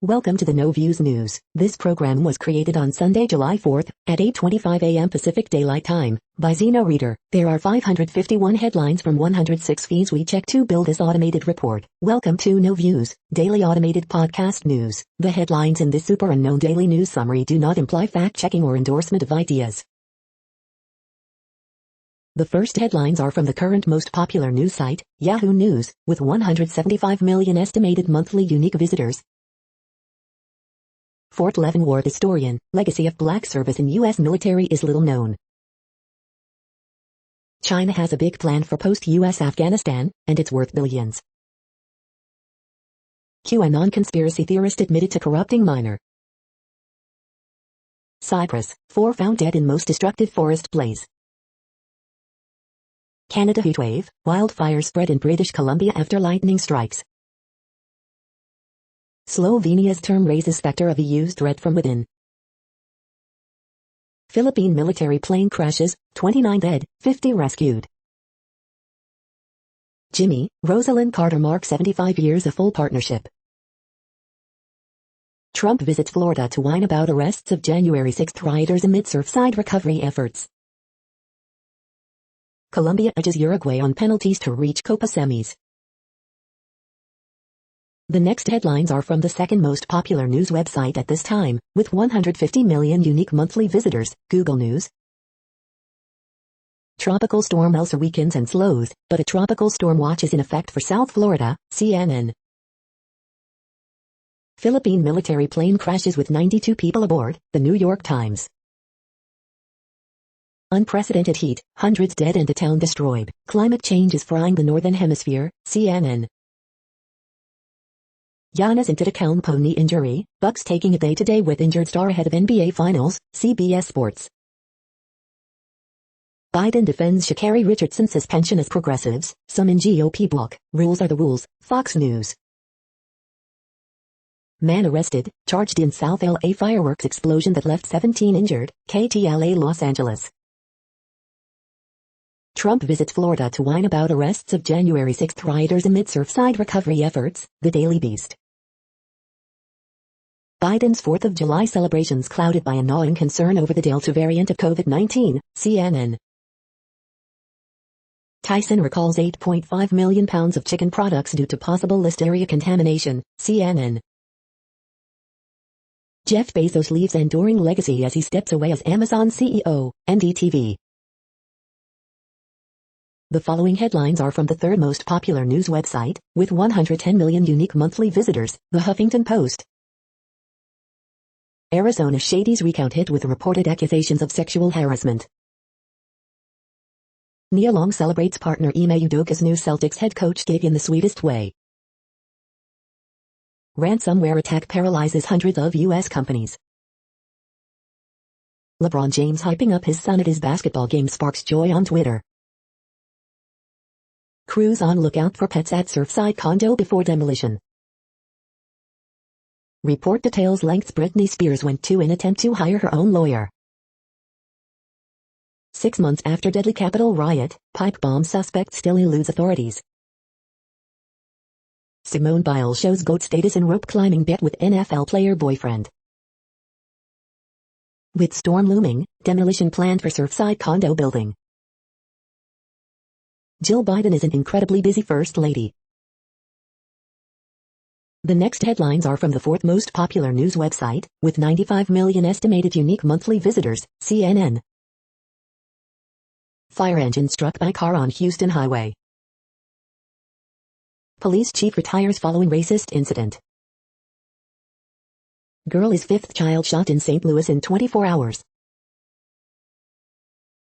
Welcome to the No Views News. This program was created on Sunday, July 4th, at 8:25 a.m. Pacific Daylight Time, by Zeno Reader. There are 551 headlines from 106 feeds we check to build this automated report. Welcome to No Views, daily automated podcast news. The headlines in this super unknown daily news summary do not imply fact-checking or endorsement of ideas. The first headlines are from the current most popular news site, Yahoo News, with 175 million estimated monthly unique visitors. Fort Leavenworth historian, legacy of black service in U.S. military is little known. China has a big plan for post-U.S. Afghanistan, and it's worth billions. QAnon conspiracy theorist admitted to corrupting minor. Cyprus, 4 found dead in most destructive forest blaze. Canada heatwave, wildfires spread in British Columbia after lightning strikes. Slovenia's term raises specter of EU's threat from within. Philippine military plane crashes, 29 dead, 50 rescued. Jimmy, Rosalind Carter mark 75 years of full partnership. Trump visits Florida to whine about arrests of January 6 rioters amid Surfside recovery efforts. Colombia edges Uruguay on penalties to reach Copa semis. The next headlines are from the second most popular news website at this time, with 150 million unique monthly visitors, Google News. Tropical storm Elsa weakens and slows, but a tropical storm watch is in effect for South Florida, CNN. Philippine military plane crashes with 92 people aboard, The New York Times. Unprecedented heat, hundreds dead and a town destroyed. Climate change is frying the Northern Hemisphere, CNN. Giannis Antetokounmpo knee injury, Bucks taking a day-to-day with injured star ahead of NBA Finals, CBS Sports. Biden defends Sha'Carri Richardson's suspension as progressives, some in GOP bloc, rules are the rules, Fox News. Man arrested, charged in South LA fireworks explosion that left 17 injured, KTLA Los Angeles. Trump visits Florida to whine about arrests of January 6 rioters amid Surfside recovery efforts, The Daily Beast. Biden's 4th of July celebrations clouded by a gnawing concern over the Delta variant of COVID-19, CNN. Tyson recalls 8.5 million pounds of chicken products due to possible listeria contamination, CNN. Jeff Bezos leaves enduring legacy as he steps away as Amazon CEO, NDTV. The following headlines are from the third most popular news website, with 110 million unique monthly visitors, The Huffington Post. Arizona Shadies recount hit with reported accusations of sexual harassment. Nia Long celebrates partner Ime Udoka's new Celtics head coach gig in the sweetest way. Ransomware attack paralyzes hundreds of U.S. companies. LeBron James hyping up his son at his basketball game sparks joy on Twitter. Crews on lookout for pets at Surfside condo before demolition. Report details lengths Britney Spears went to in attempt to hire her own lawyer. 6 months after deadly Capitol riot, pipe bomb suspect still eludes authorities. Simone Biles shows GOAT status in rope climbing bet with NFL player boyfriend. With storm looming, demolition planned for Surfside condo building. Jill Biden is an incredibly busy First Lady. The next headlines are from the fourth most popular news website, with 95 million estimated unique monthly visitors, CNN. Fire engine struck by car on Houston highway. Police chief retires following racist incident. Girl is 5th child shot in St. Louis in 24 hours.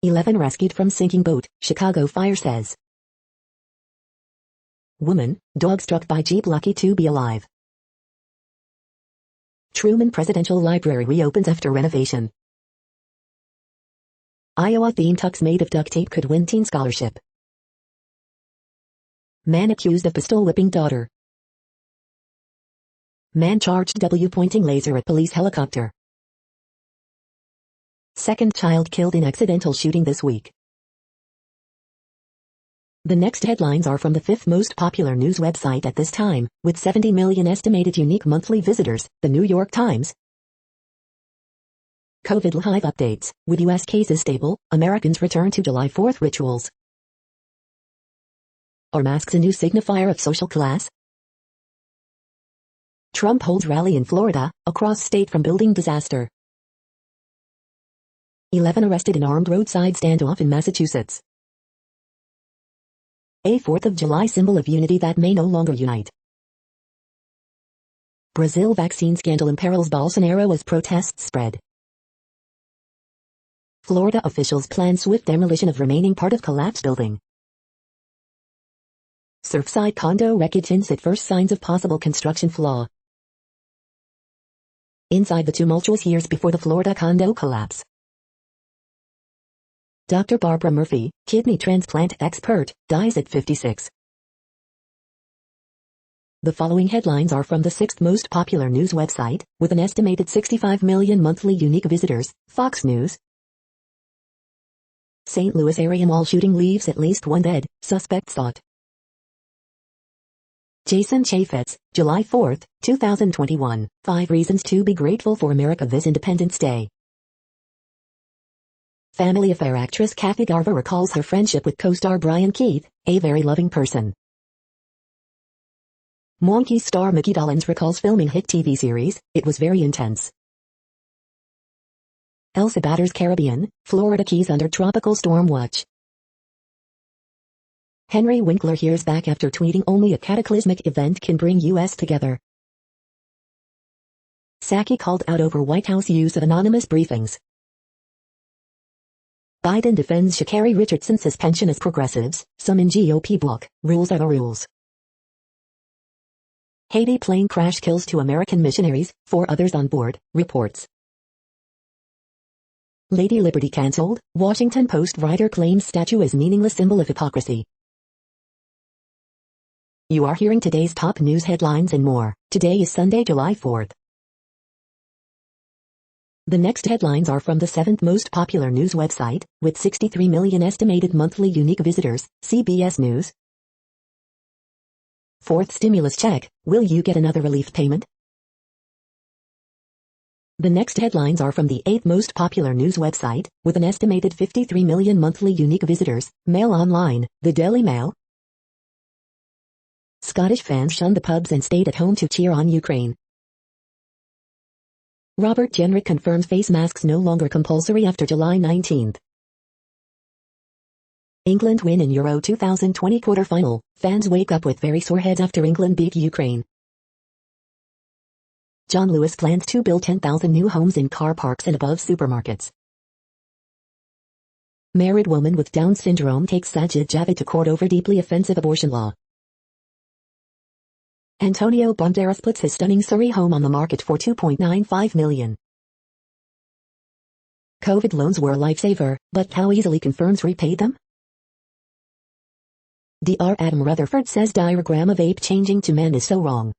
11 rescued from sinking boat, Chicago fire says. Woman, dog struck by Jeep lucky to be alive. Truman Presidential Library reopens after renovation. Iowa theme tux made of duct tape could win teen scholarship. Man accused of pistol whipping daughter. Man charged pointing laser at police helicopter. Second child killed in accidental shooting this week. The next headlines are from the fifth most popular news website at this time, with 70 million estimated unique monthly visitors, the New York Times. COVID live updates. With U.S. cases stable, Americans return to July 4th rituals. Are masks a new signifier of social class? Trump holds rally in Florida, across state from building disaster. 11 arrested in armed roadside standoff in Massachusetts. A 4th of July symbol of unity that may no longer unite. Brazil vaccine scandal imperils Bolsonaro as protests spread. Florida officials plan swift demolition of remaining part of collapsed building. Surfside condo wreckage hints at first signs of possible construction flaw. Inside the tumultuous years before the Florida condo collapse. Dr. Barbara Murphy, kidney transplant expert, dies at 56. The following headlines are from the sixth most popular news website, with an estimated 65 million monthly unique visitors, Fox News. St. Louis area mall shooting leaves at least one dead, suspect sought. Jason Chaffetz, July 4, 2021, 5 reasons to be grateful for America this Independence Day. Family Affair actress Kathy Garver recalls her friendship with co-star Brian Keith, a very loving person. Monkey star Mickey Dolenz recalls filming hit TV series, it was very intense. Elsa batters Caribbean, Florida Keys under tropical storm watch. Henry Winkler hears back after tweeting only a cataclysmic event can bring U.S. together. Psaki called out over White House use of anonymous briefings. Biden defends Sha'Carri Richardson suspension as progressives, some in GOP bloc, rules are the rules. Haiti plane crash kills 2 American missionaries, 4 others on board, reports. Lady Liberty cancelled, Washington Post writer claims statue as meaningless symbol of hypocrisy. You are hearing today's top news headlines and more. Today is Sunday, July 4th. The next headlines are from the 7th most popular news website, with 63 million estimated monthly unique visitors, CBS News. 4th stimulus check, will you get another relief payment? The next headlines are from the 8th most popular news website, with an estimated 53 million monthly unique visitors, Mail Online, the Daily Mail. Scottish fans shunned the pubs and stayed at home to cheer on Ukraine. Robert Jenrick confirms face masks no longer compulsory after July 19. England win in Euro 2020 quarter-final, fans wake up with very sore heads after England beat Ukraine. John Lewis plans to build 10,000 new homes in car parks and above supermarkets. Married woman with Down syndrome takes Sajid Javid to court over deeply offensive abortion law. Antonio Banderas puts his stunning Surrey home on the market for $2.95 million. COVID loans were a lifesaver, but how easily confirms repaid them? Dr. Adam Rutherford says diagram of ape changing to man is so wrong.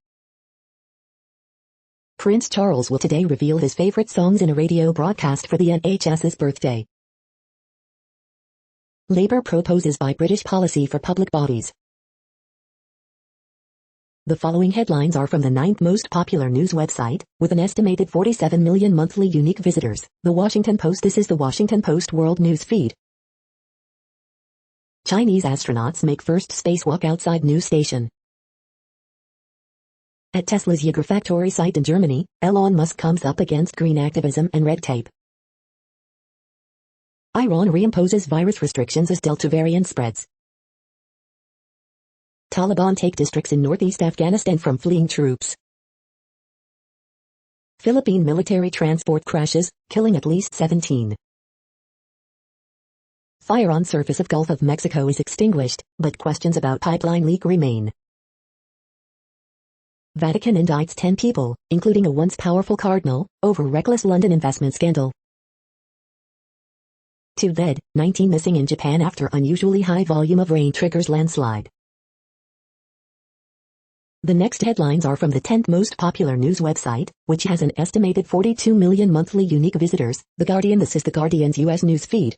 Prince Charles will today reveal his favorite songs in a radio broadcast for the NHS's birthday. Labour proposes by British policy for public bodies. The following headlines are from the 9th most popular news website, with an estimated 47 million monthly unique visitors, The Washington Post. This is the Washington Post World News Feed. Chinese astronauts make first spacewalk outside news station. At Tesla's Gigafactory site in Germany, Elon Musk comes up against green activism and red tape. Iran reimposes virus restrictions as Delta variant spreads. Taliban take districts in northeast Afghanistan from fleeing troops. Philippine military transport crashes, killing at least 17. Fire on surface of Gulf of Mexico is extinguished, but questions about pipeline leak remain. Vatican indicts 10 people, including a once powerful cardinal, over reckless London investment scandal. 2 dead, 19 missing in Japan after unusually high volume of rain triggers landslide. The next headlines are from the 10th most popular news website, which has an estimated 42 million monthly unique visitors, The Guardian. This is The Guardian's U.S. news feed.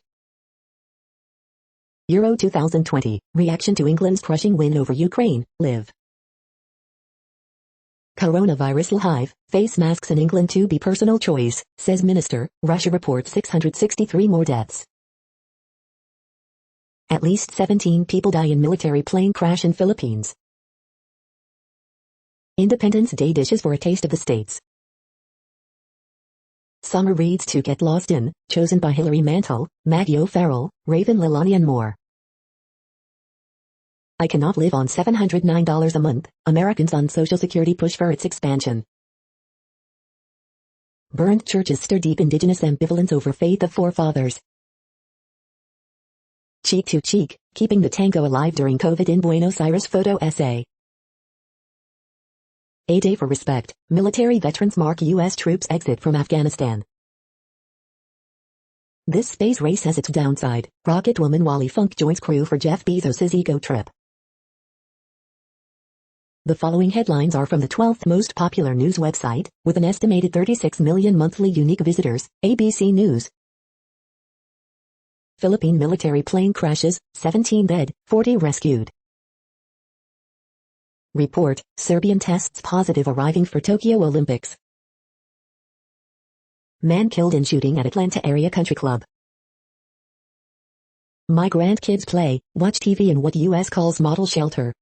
Euro 2020, reaction to England's crushing win over Ukraine, live. Coronavirus live, face masks in England to be personal choice, says Minister, Russia reports 663 more deaths. At least 17 people die in military plane crash in Philippines. Independence Day dishes for a taste of the States. Summer reads to get lost in, chosen by Hilary Mantel, Maggie O'Farrell, Raven Leilani and more. I cannot live on $709 a month, Americans on Social Security push for its expansion. Burned churches stir deep indigenous ambivalence over faith of forefathers. Cheek to cheek, keeping the tango alive during COVID in Buenos Aires photo essay. A day for respect, military veterans mark U.S. troops exit from Afghanistan. This space race has its downside, rocket woman Wally Funk joins crew for Jeff Bezos' ego trip. The following headlines are from the 12th most popular news website, with an estimated 36 million monthly unique visitors, ABC News. Philippine military plane crashes, 17 dead, 40 rescued. Report, Serbian tests positive arriving for Tokyo Olympics. Man killed in shooting at Atlanta area country club. My grandkids play, watch TV in what U.S. calls model shelter.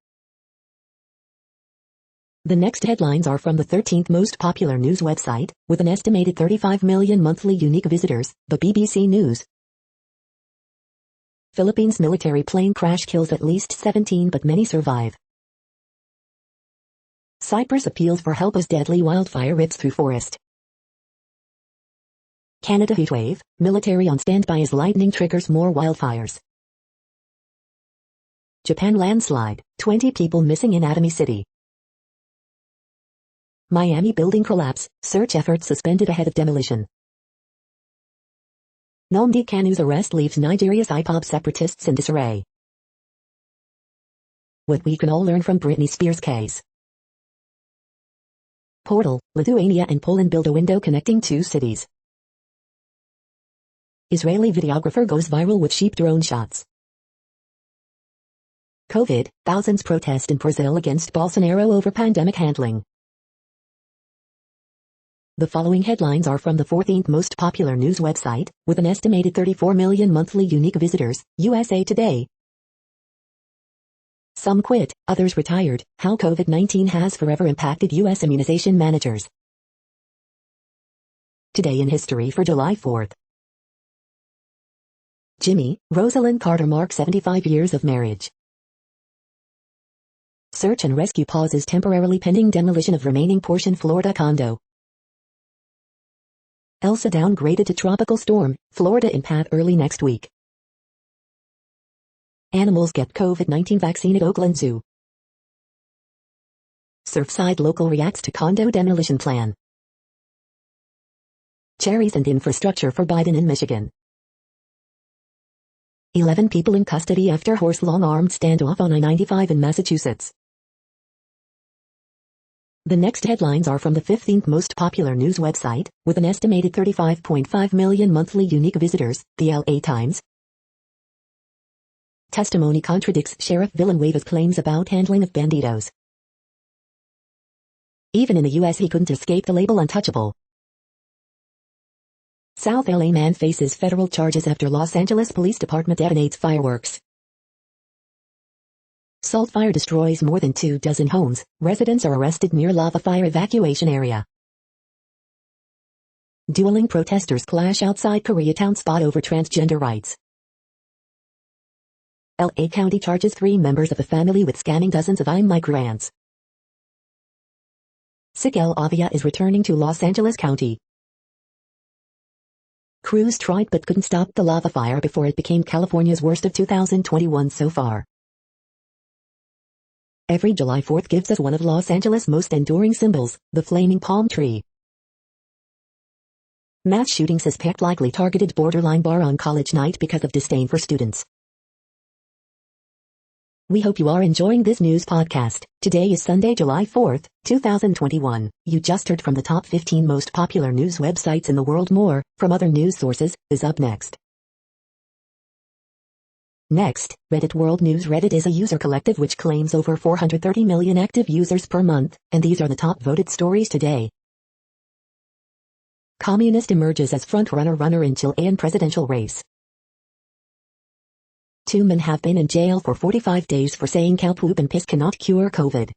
The next headlines are from the 13th most popular news website, with an estimated 35 million monthly unique visitors, the BBC News. Philippines military plane crash kills at least 17 but many survive. Cyprus appeals for help as deadly wildfire rips through forest. Canada heatwave, military on standby as lightning triggers more wildfires. Japan landslide, 20 people missing in Atami City. Miami building collapse, search efforts suspended ahead of demolition. Nnamdi Kanu's arrest leaves Nigeria's IPOB separatists in disarray. What we can all learn from Britney Spears' case. Portal, Lithuania and Poland build a window connecting two cities. Israeli videographer goes viral with sheep drone shots. COVID, thousands protest in Brazil against Bolsonaro over pandemic handling. The following headlines are from the 14th most popular news website, with an estimated 34 million monthly unique visitors, USA Today. Some quit, others retired, how COVID-19 has forever impacted U.S. immunization managers. Today in history for July 4th. Jimmy, Rosalind Carter mark 75 years of marriage. Search and rescue pauses temporarily pending demolition of remaining portion Florida condo. Elsa downgraded to tropical storm, Florida in path early next week. Animals get COVID-19 vaccine at Oakland Zoo. Surfside local reacts to condo demolition plan. Cherries and infrastructure for Biden in Michigan. 11 people in custody after horse-long armed standoff on I-95 in Massachusetts. The next headlines are from the 15th most popular news website, with an estimated 35.5 million monthly unique visitors, the LA Times. Testimony contradicts Sheriff Villanueva's claims about handling of banditos. Even in the U.S. he couldn't escape the label untouchable. South LA man faces federal charges after Los Angeles Police Department detonates fireworks. Salt fire destroys more than 24 homes, residents are arrested near lava fire evacuation area. Dueling protesters clash outside Koreatown spot over transgender rights. LA County charges 3 members of a family with scamming dozens of migrants. Sigel Avia is returning to Los Angeles County. Crews tried but couldn't stop the lava fire before it became California's worst of 2021 so far. Every July 4th gives us one of Los Angeles' most enduring symbols, the flaming palm tree. Mass shooting suspect likely targeted borderline bar on college night because of disdain for students. We hope you are enjoying this news podcast. Today is Sunday, July 4th, 2021. You just heard from the top 15 most popular news websites in the world. More, from other news sources, is up next. Next, Reddit World News. Reddit is a user collective which claims over 430 million active users per month, and these are the top voted stories today. Communist emerges as front-runner in Chilean presidential race. 2 men have been in jail for 45 days for saying cow poop and piss cannot cure COVID.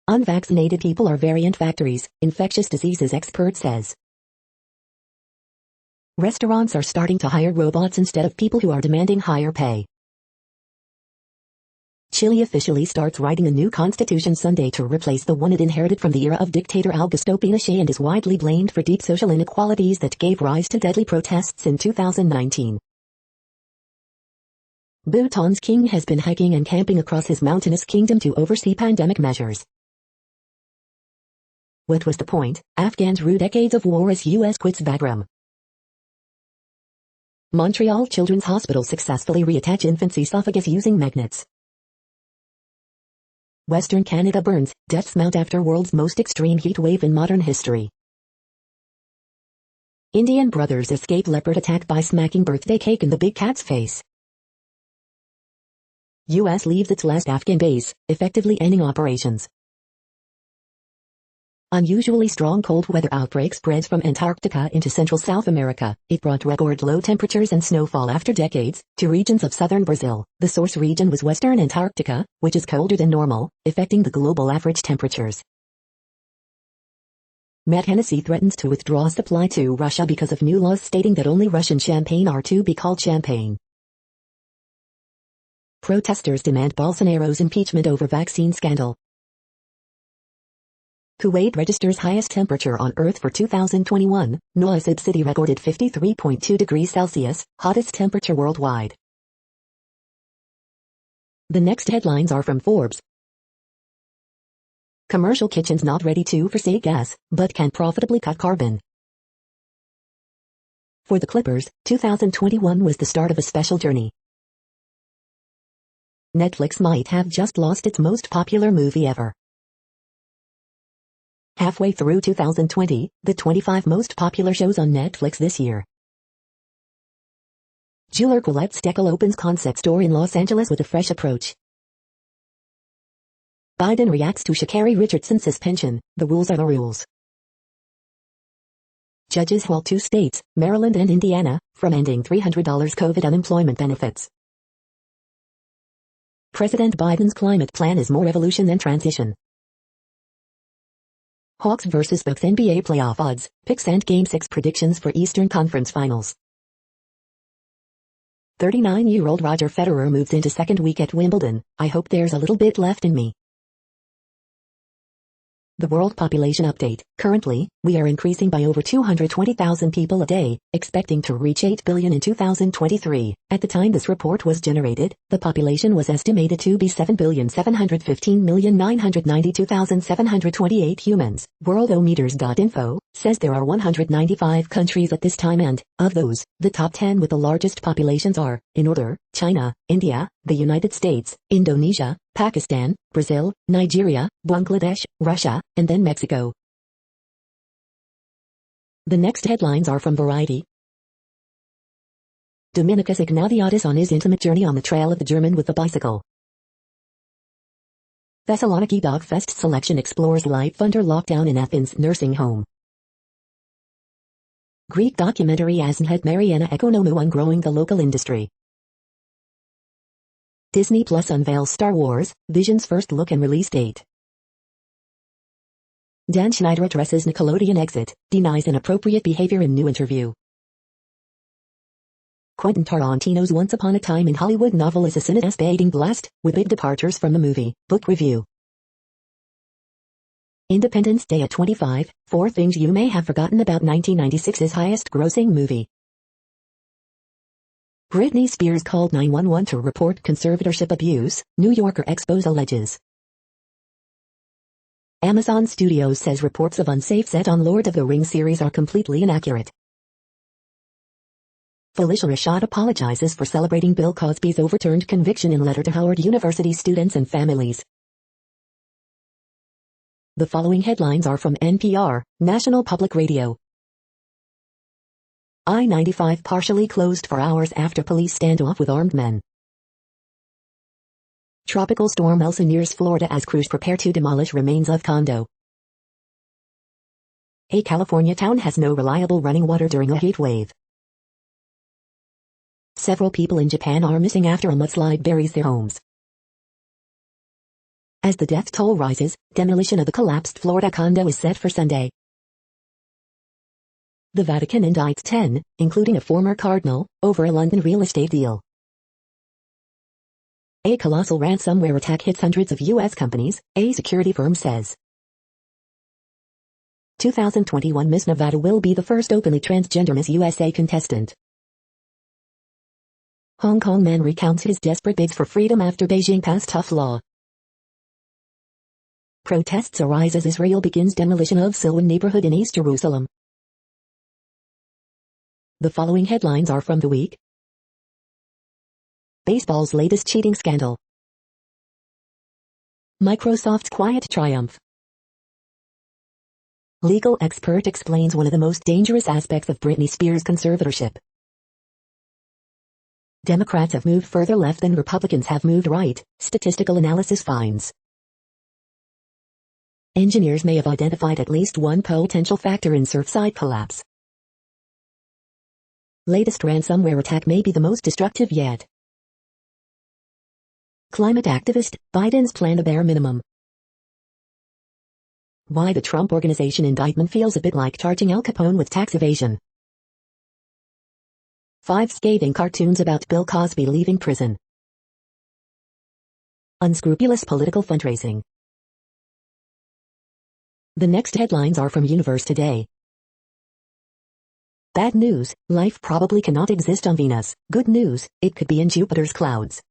Unvaccinated people are variant factories, infectious diseases expert says. Restaurants are starting to hire robots instead of people who are demanding higher pay. Chile officially starts writing a new constitution Sunday to replace the one it inherited from the era of dictator Augusto Pinochet and is widely blamed for deep social inequalities that gave rise to deadly protests in 2019. Bhutan's king has been hiking and camping across his mountainous kingdom to oversee pandemic measures. What was the point? Afghans rue decades of war as U.S. quits Bagram. Montreal Children's Hospital successfully reattach infant's esophagus using magnets. Western Canada burns, deaths mount after world's most extreme heat wave in modern history. Indian brothers escape leopard attack by smacking birthday cake in the big cat's face. U.S. leaves its last Afghan base, effectively ending operations. Unusually strong cold weather outbreak spreads from Antarctica into Central South America. It brought record low temperatures and snowfall after decades to regions of southern Brazil. The source region was Western Antarctica, which is colder than normal, affecting the global average temperatures. Met Hennessy threatens to withdraw supply to Russia because of new laws stating that only Russian champagne are to be called champagne. Protesters demand Bolsonaro's impeachment over vaccine scandal. Kuwait registers highest temperature on Earth for 2021. Nouakchott city recorded 53.2 degrees Celsius, hottest temperature worldwide. The next headlines are from Forbes. Commercial kitchens not ready to forsake gas, but can profitably cut carbon. For the Clippers, 2021 was the start of a special journey. Netflix might have just lost its most popular movie ever. Halfway through 2020, the 25 most popular shows on Netflix this year. Jeweler Colette Steckel opens concept store in Los Angeles with a fresh approach. Biden reacts to Sha'Carri Richardson's suspension. The rules are the rules. Judges halt 2 states, Maryland and Indiana, from ending $300 COVID unemployment benefits. President Biden's climate plan is more evolution than transition. Hawks vs. Bucks NBA playoff odds, picks and Game 6 predictions for Eastern Conference Finals. 39-year-old Roger Federer moves into second week at Wimbledon. I hope there's a little bit left in me. The World Population Update. Currently, we are increasing by over 220,000 people a day, expecting to reach 8 billion in 2023. At the time this report was generated, the population was estimated to be 7,715,992,728 humans. Worldometers.info says there are 195 countries at this time and, of those, the top 10 with the largest populations are, in order, China, India, the United States, Indonesia, Pakistan, Brazil, Nigeria, Bangladesh, Russia, and then Mexico. The next headlines are from Variety. Dominicus Ignatiadis on his intimate journey on the trail of the German with the bicycle. Thessaloniki Dog Fest selection explores life under lockdown in Athens nursing home. Greek documentary Asnhed Mariana Ekonomou on growing the local industry. Disney Plus unveils Star Wars, Vision's first look and release date. Dan Schneider addresses Nickelodeon exit, denies inappropriate behavior in new interview. Quentin Tarantino's Once Upon a Time in Hollywood novel is a cinema-baiting blast, with big departures from the movie. Book review. Independence Day at 25, 4 things you may have forgotten about 1996's highest-grossing movie. Britney Spears called 911 to report conservatorship abuse, New Yorker expose alleges. Amazon Studios says reports of unsafe set on Lord of the Rings series are completely inaccurate. Phylicia Rashad apologizes for celebrating Bill Cosby's overturned conviction in letter to Howard University students and families. The following headlines are from NPR, National Public Radio. I-95 partially closed for hours after police standoff with armed men. Tropical storm Elsa nears Florida as crews prepare to demolish remains of condo. A California town has no reliable running water during a heat wave. Several people in Japan are missing after a mudslide buries their homes. As the death toll rises, demolition of the collapsed Florida condo is set for Sunday. The Vatican indicts 10, including a former cardinal, over a London real estate deal. A colossal ransomware attack hits hundreds of U.S. companies, a security firm says. 2021 Miss Nevada will be the first openly transgender Miss USA contestant. Hong Kong man recounts his desperate bids for freedom after Beijing passed tough law. Protests arise as Israel begins demolition of Silwan neighborhood in East Jerusalem. The following headlines are from the week. Baseball's latest cheating scandal. Microsoft's quiet triumph. Legal expert explains one of the most dangerous aspects of Britney Spears' conservatorship. Democrats have moved further left than Republicans have moved right, statistical analysis finds. Engineers may have identified at least one potential factor in Surfside collapse. Latest ransomware attack may be the most destructive yet. Climate activist, Biden's plan a bare minimum. Why the Trump Organization indictment feels a bit like charging Al Capone with tax evasion. 5 scathing cartoons about Bill Cosby leaving prison. Unscrupulous political fundraising. The next headlines are from Universe Today. Bad news, life probably cannot exist on Venus. Good news, it could be in Jupiter's clouds.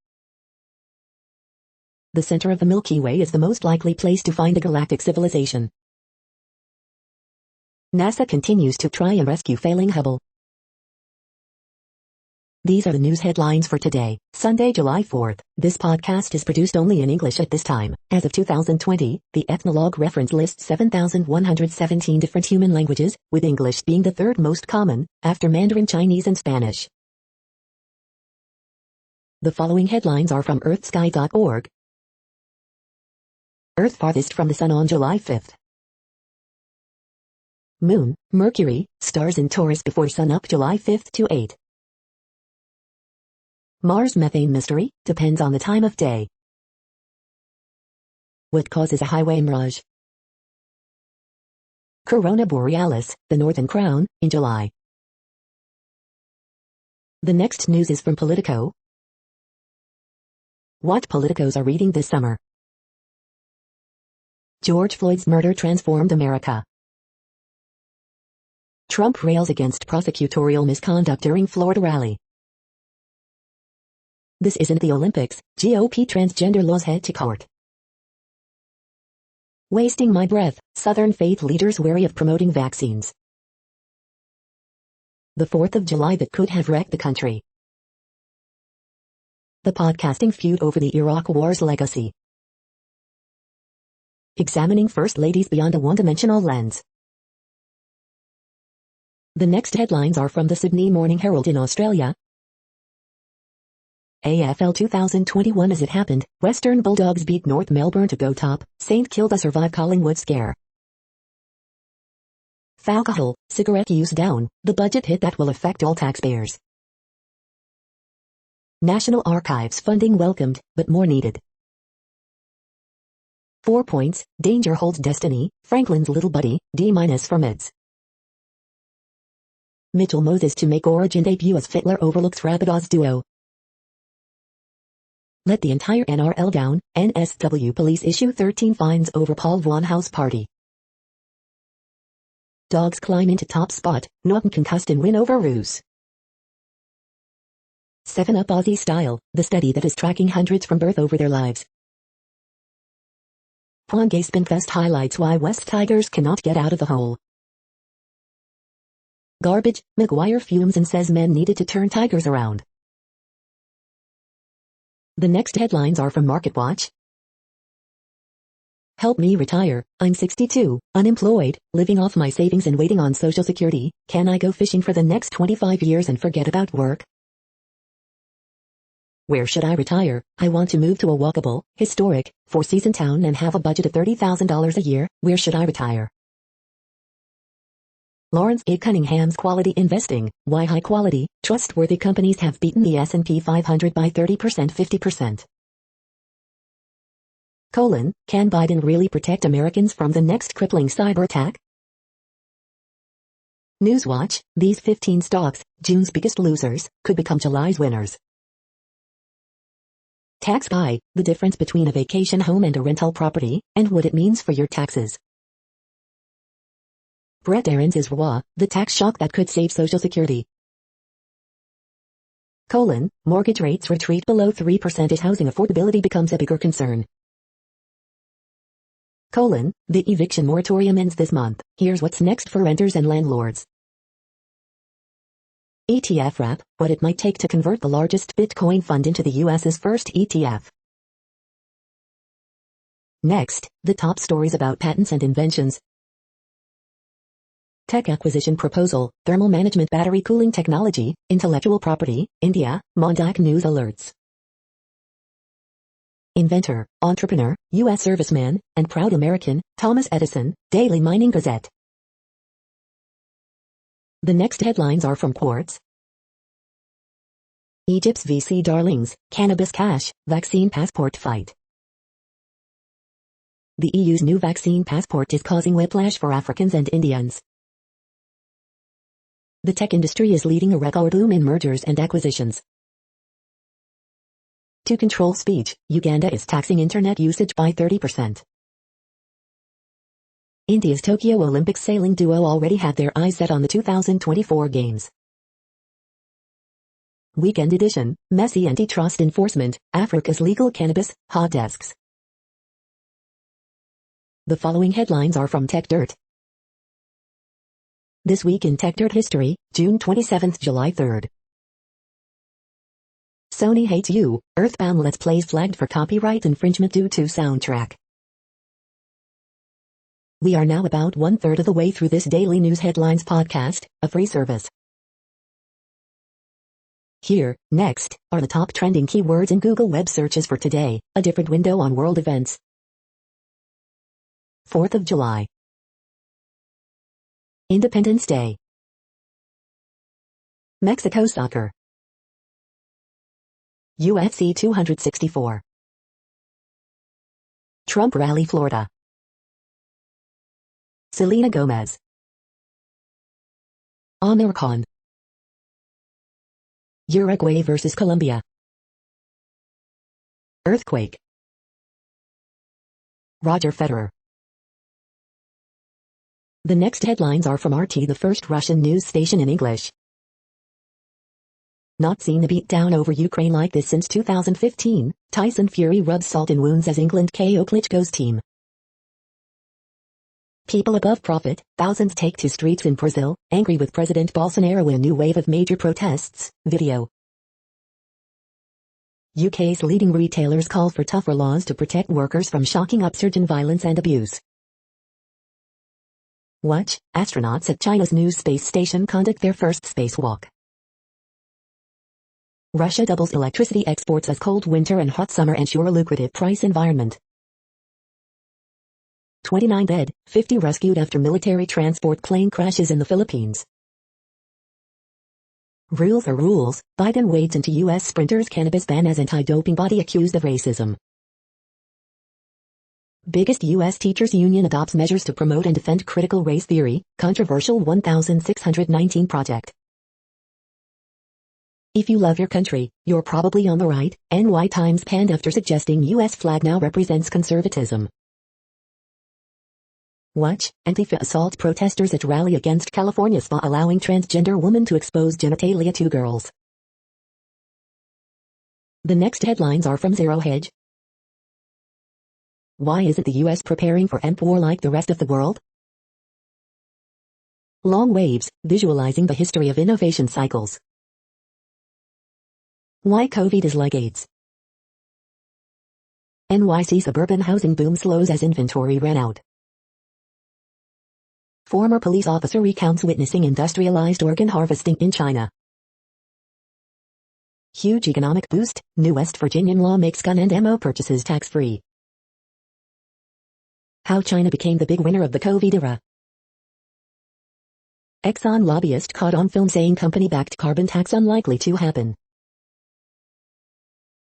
The center of the Milky Way is the most likely place to find a galactic civilization. NASA continues to try and rescue failing Hubble. These are the news headlines for today, Sunday, July 4th. This podcast is produced only in English at this time. As of 2020, the Ethnologue reference lists 7,117 different human languages, with English being the third most common, after Mandarin Chinese and Spanish. The following headlines are from earthsky.org. Earth farthest from the Sun on July 5th. Moon, Mercury, stars in Taurus before Sun up July 5th to 8. Mars methane mystery, depends on the time of day. What causes a highway mirage? Corona Borealis, the Northern Crown, in July. The next news is from Politico. What politicos are reading this summer? George Floyd's murder transformed America. Trump rails against prosecutorial misconduct during Florida rally. This isn't the Olympics, GOP transgender laws head to court. Wasting my breath, Southern faith leaders wary of promoting vaccines. The 4th of July that could have wrecked the country. The podcasting feud over the Iraq War's legacy. Examining First Ladies beyond a one-dimensional lens. The next headlines are from the Sydney Morning Herald in Australia. AFL 2021 as it happened, Western Bulldogs beat North Melbourne to go top, St Kilda survive Collingwood scare. Alcohol, cigarette use down, the budget hit that will affect all taxpayers. National Archives funding welcomed, but more needed. 4 points, danger holds destiny, Franklin's little buddy, D- for meds. Mitchell Moses to make origin debut as Fittler overlooks Rapidos duo. Let the entire NRL down, NSW police issue 13 fines over Paul Vaughan house party. Dogs climb into top spot, Norton concussed in win over Roos. 7-Up Aussie Style, the study that is tracking hundreds from birth over their lives. Pongay Spinfest highlights why West Tigers cannot get out of the hole. Garbage, Maguire fumes and says men needed to turn Tigers around. The next headlines are from MarketWatch. Help me retire. I'm 62, unemployed, living off my savings and waiting on Social Security. Can I go fishing for the next 25 years and forget about work? Where should I retire? I want to move to a walkable, historic, four-season town and have a budget of $30,000 a year. Where should I retire? Lawrence A. Cunningham's Quality Investing. Why high-quality, trustworthy companies have beaten the S&P 500 by 30%, 50%. Can Biden really protect Americans from the next crippling cyber attack? Newswatch. These 15 stocks, June's biggest losers, could become July's winners. Tax Guy. The difference between a vacation home and a rental property, and what it means for your taxes. Brett Aaron's is RWA, the tax shock that could save Social Security. Mortgage rates retreat below 3% as housing affordability becomes a bigger concern. The eviction moratorium ends this month. Here's what's next for renters and landlords. ETF wrap, what it might take to convert the largest Bitcoin fund into the US's first ETF. Next, the top stories about patents and inventions. Tech acquisition proposal, thermal management battery cooling technology, intellectual property, India, Mondak news alerts. Inventor, entrepreneur, U.S. serviceman, and proud American, Thomas Edison, Daily Mining Gazette. The next headlines are from Quartz. Egypt's VC darlings, cannabis cash, vaccine passport fight. The EU's new vaccine passport is causing whiplash for Africans and Indians. The tech industry is leading a record boom in mergers and acquisitions. To control speech, Uganda is taxing internet usage by 30%. India's Tokyo Olympics sailing duo already had their eyes set on the 2024 Games. Weekend edition, messy antitrust enforcement, Africa's legal cannabis, hot desks. The following headlines are from Tech Dirt. This week in Tech Dirt history, June 27, July 3rd. Sony hates you, Earthbound Let's Plays flagged for copyright infringement due to soundtrack. We are now about 1/3 of the way through this daily news headlines podcast, a free service. Here, next, are the top trending keywords in Google web searches for today, a different window on world events. 4th of July. Independence Day. Mexico soccer. UFC 264. Trump rally Florida. Selena Gomez. Amir Khan. Uruguay vs. Colombia. Earthquake. Roger Federer. The next headlines are from RT, the first Russian news station in English. Not seen a beatdown over Ukraine like this since 2015, Tyson Fury rubs salt in wounds as England KO Klitschko's team. People above profit, thousands take to streets in Brazil, angry with President Bolsonaro in a new wave of major protests, video. UK's leading retailers call for tougher laws to protect workers from shocking upsurge in violence and abuse. Watch, astronauts at China's new space station conduct their first spacewalk. Russia doubles electricity exports as cold winter and hot summer ensure a lucrative price environment. 29 dead, 50 rescued after military transport plane crashes in the Philippines. Rules are rules, Biden wades into U.S. sprinters' cannabis ban as anti-doping body accused of racism. Biggest U.S. teachers union adopts measures to promote and defend critical race theory, controversial 1619 project. If you love your country, you're probably on the right, NY Times panned after suggesting U.S. flag now represents conservatism. Watch, Antifa assault protesters at rally against California spa allowing transgender woman to expose genitalia to girls. The next headlines are from Zero Hedge. Why isn't the U.S. preparing for mp4 like the rest of the world? Long waves, visualizing the history of innovation cycles. Why COVID is like AIDS. NYC suburban housing boom slows as inventory ran out. Former police officer recounts witnessing industrialized organ harvesting in China. Huge economic boost, new West Virginian law makes gun and ammo purchases tax-free. How China became the big winner of the COVID era. Exxon lobbyist caught on film saying company-backed carbon tax unlikely to happen.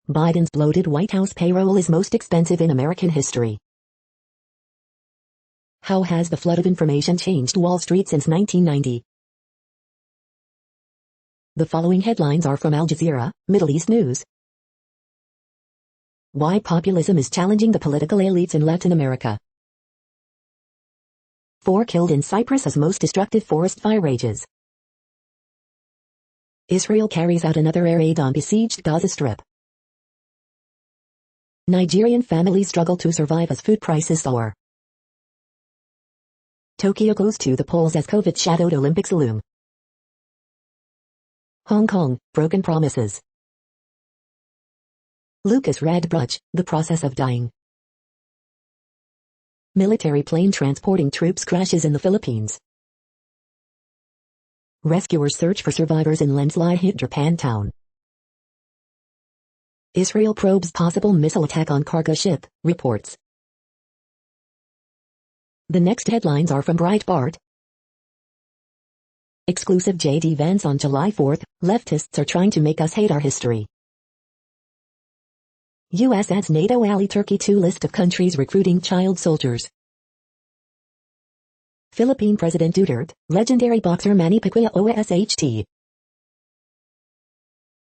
Biden's bloated White House payroll is most expensive in American history. How has the flood of information changed Wall Street since 1990? The following headlines are from Al Jazeera, Middle East News. Why populism is challenging the political elites in Latin America. 4 killed in Cyprus as most destructive forest fire rages. Israel carries out another air raid on besieged Gaza Strip. Nigerian families struggle to survive as food prices soar. Tokyo goes to the polls as COVID-shadowed Olympics loom. Hong Kong, broken promises. Lucas Radbrach, the process of dying. Military plane transporting troops crashes in the Philippines. Rescuers search for survivors in landslide hit Japantown. Israel probes possible missile attack on cargo ship, reports. The next headlines are from Breitbart. Exclusive J.D. Vance on July 4th, leftists are trying to make us hate our history. U.S. adds NATO ally Turkey to list of countries recruiting child soldiers. Philippine President Duterte, legendary boxer Manny Pacquiao OSHT.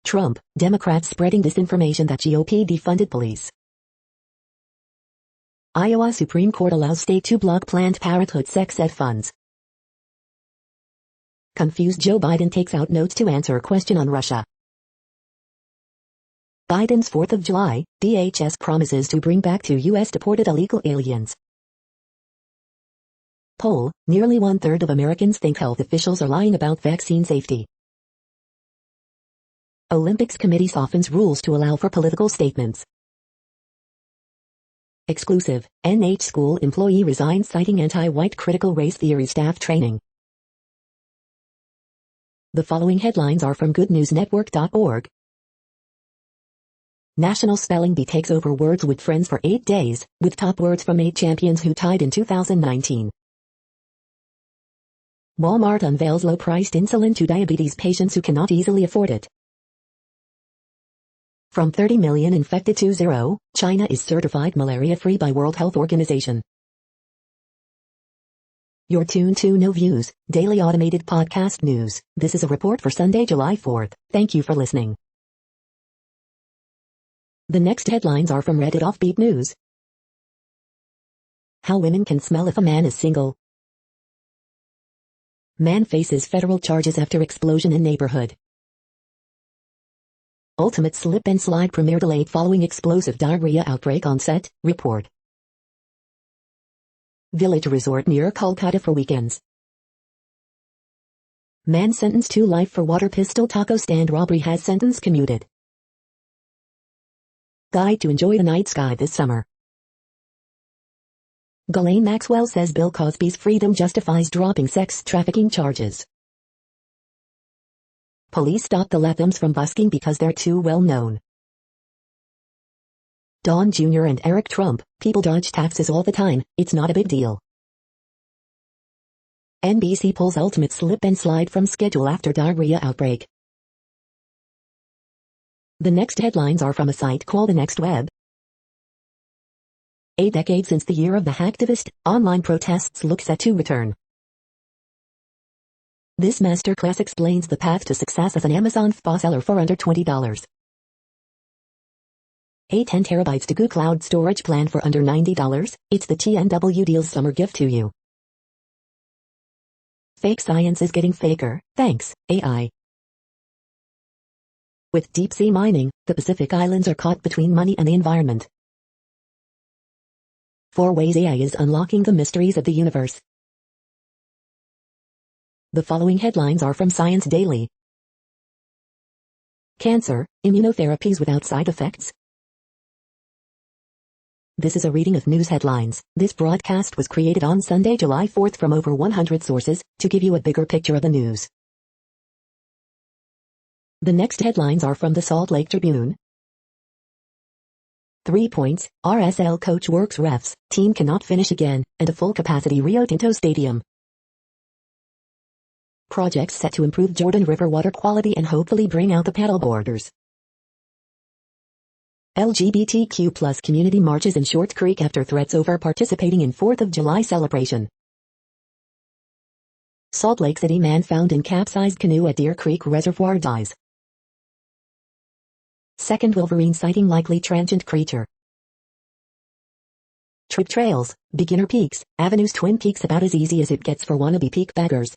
Trump, Democrats spreading disinformation that GOP defunded police. Iowa Supreme Court allows state to block Planned Parenthood sex ed funds. Confused Joe Biden takes out notes to answer question on Russia. Biden's 4th of July, DHS promises to bring back to U.S. deported illegal aliens. Poll, nearly 1/3 of Americans think health officials are lying about vaccine safety. Olympics committee softens rules to allow for political statements. Exclusive, NH school employee resigns citing anti-white critical race theory staff training. The following headlines are from goodnewsnetwork.org. National Spelling Bee takes over Words with Friends for 8 days, with top words from 8 champions who tied in 2019. Walmart unveils low-priced insulin to diabetes patients who cannot easily afford it. From 30 million infected to 0, China is certified malaria-free by World Health Organization. You're tuned to No Views, daily automated podcast news. This is a report for Sunday, July 4th. Thank you for listening. The next headlines are from Reddit Offbeat News. How women can smell if a man is single. Man faces federal charges after explosion in neighborhood. Ultimate Slip and Slide premiere delayed following explosive diarrhea outbreak on set, report. Village resort near Kolkata for weekends. Man sentenced to life for water pistol taco stand robbery has sentence commuted. Guide to enjoy the night sky this summer. Ghislaine Maxwell says Bill Cosby's freedom justifies dropping sex trafficking charges. Police stop the Lathams from busking because they're too well known. Don Jr. and Eric Trump, people dodge taxes all the time, it's not a big deal. NBC pulls ultimate slip and slide from schedule after diarrhea outbreak. The next headlines are from a site called The Next Web. A decade since the year of the hacktivist, online protests look set to return. This masterclass explains the path to success as an Amazon FBA seller for under $20. A 10 terabytes to Google Cloud storage plan for under $90, it's the TNW Deals summer gift to you. Fake science is getting faker, thanks, AI. With deep-sea mining, the Pacific Islands are caught between money and the environment. 4 ways AI is unlocking the mysteries of the universe. The following headlines are from Science Daily. Cancer, immunotherapies without side effects. This is a reading of news headlines. This broadcast was created on Sunday, July 4th from over 100 sources to give you a bigger picture of the news. The next headlines are from the Salt Lake Tribune. 3 points, RSL coach works refs, team cannot finish again, and a full-capacity Rio Tinto stadium. Projects set to improve Jordan River water quality and hopefully bring out the paddleboarders. LGBTQ plus community marches in Short Creek after threats over participating in 4th of July celebration. Salt Lake City man found in capsized canoe at Deer Creek Reservoir dies. Second Wolverine sighting likely transient creature. Trip trails, beginner peaks, avenues Twin Peaks about as easy as it gets for wannabe peak baggers.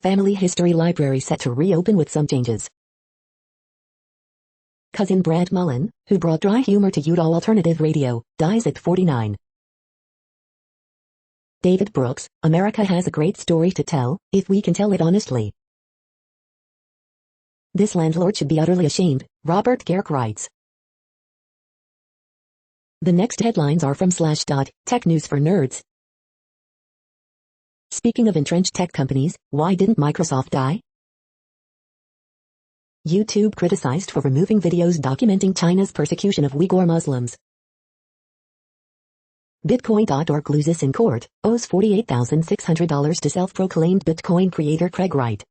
Family History Library set to reopen with some changes. Cousin Brad Mullen, who brought dry humor to Utah alternative radio, dies at 49. David Brooks, America has a great story to tell, if we can tell it honestly. This landlord should be utterly ashamed, Robert Garrick writes. The next headlines are from Slashdot, Tech News for Nerds. Speaking of entrenched tech companies, why didn't Microsoft die? YouTube criticized for removing videos documenting China's persecution of Uyghur Muslims. Bitcoin.org loses in court, owes $48,600 to self-proclaimed Bitcoin creator Craig Wright.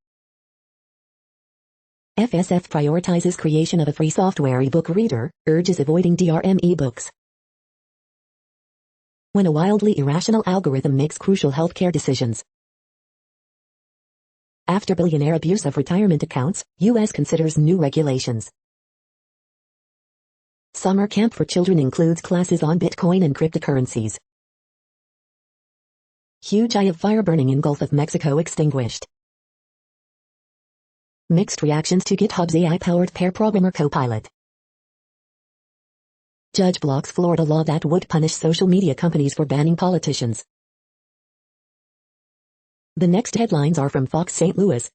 FSF prioritizes creation of a free software ebook reader, urges avoiding DRM ebooks. When a wildly irrational algorithm makes crucial healthcare decisions. After billionaire abuse of retirement accounts, U.S. considers new regulations. Summer camp for children includes classes on Bitcoin and cryptocurrencies. Huge eye of fire burning in Gulf of Mexico extinguished. Mixed reactions to GitHub's AI-powered pair programmer Copilot. Judge blocks Florida law that would punish social media companies for banning politicians. The next headlines are from Fox St. Louis.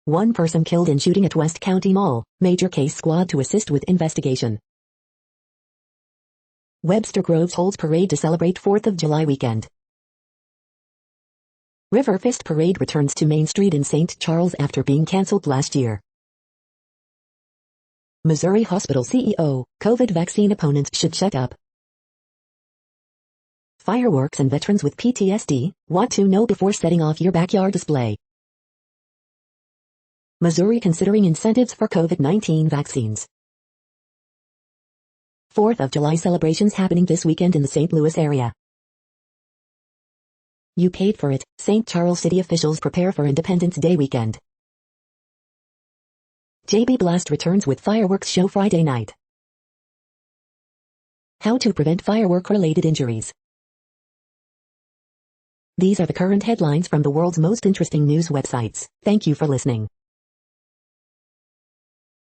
One person killed in shooting at West County Mall, major case squad to assist with investigation. Webster Groves holds parade to celebrate 4th of July weekend. River Fist Parade returns to Main Street in St. Charles after being canceled last year. Missouri Hospital CEO, COVID vaccine opponents should shut up. Fireworks and veterans with PTSD, what to know before setting off your backyard display. Missouri considering incentives for COVID-19 vaccines. 4th of July celebrations happening this weekend in the St. Louis area. You paid for it, St. Charles City officials prepare for Independence Day weekend. JB Blast returns with fireworks show Friday night. How to prevent firework-related injuries. These are the current headlines from the world's most interesting news websites. Thank you for listening.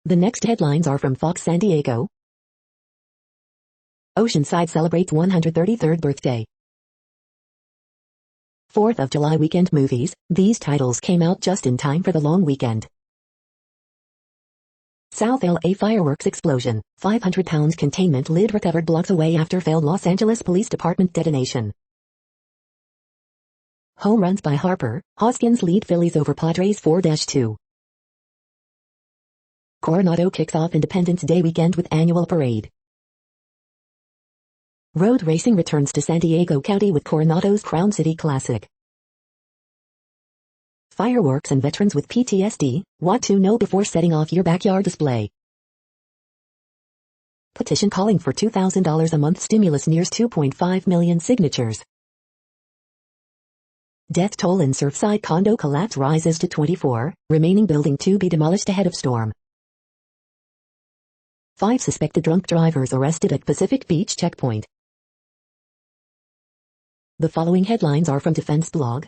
The next headlines are from Fox San Diego. Oceanside celebrates 133rd birthday. 4th of July weekend movies. These titles came out just in time for the long weekend. South LA fireworks explosion. 500 pounds containment lid recovered blocks away after failed Los Angeles Police Department detonation. Home runs by Harper, Hoskins lead Phillies over Padres 4-2. Coronado kicks off Independence Day weekend with annual parade. Road racing returns to San Diego County with Coronado's Crown City Classic. Fireworks and veterans with PTSD, what to know before setting off your backyard display. Petition calling for $2,000 a month stimulus nears 2.5 million signatures. Death toll in Surfside condo collapse rises to 24, remaining building to be demolished ahead of storm. 5 suspected drunk drivers arrested at Pacific Beach checkpoint. The following headlines are from Defense Blog.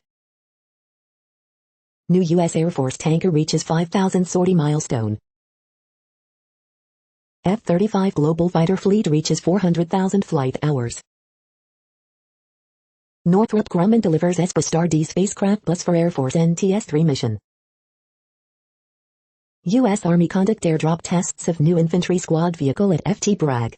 New U.S. Air Force tanker reaches 5,000 sortie milestone. F-35 global fighter fleet reaches 400,000 flight hours. Northrop Grumman delivers ESPA Star D spacecraft bus for Air Force NTS-3 mission. U.S. Army conduct airdrop tests of new infantry squad vehicle at Ft. Bragg.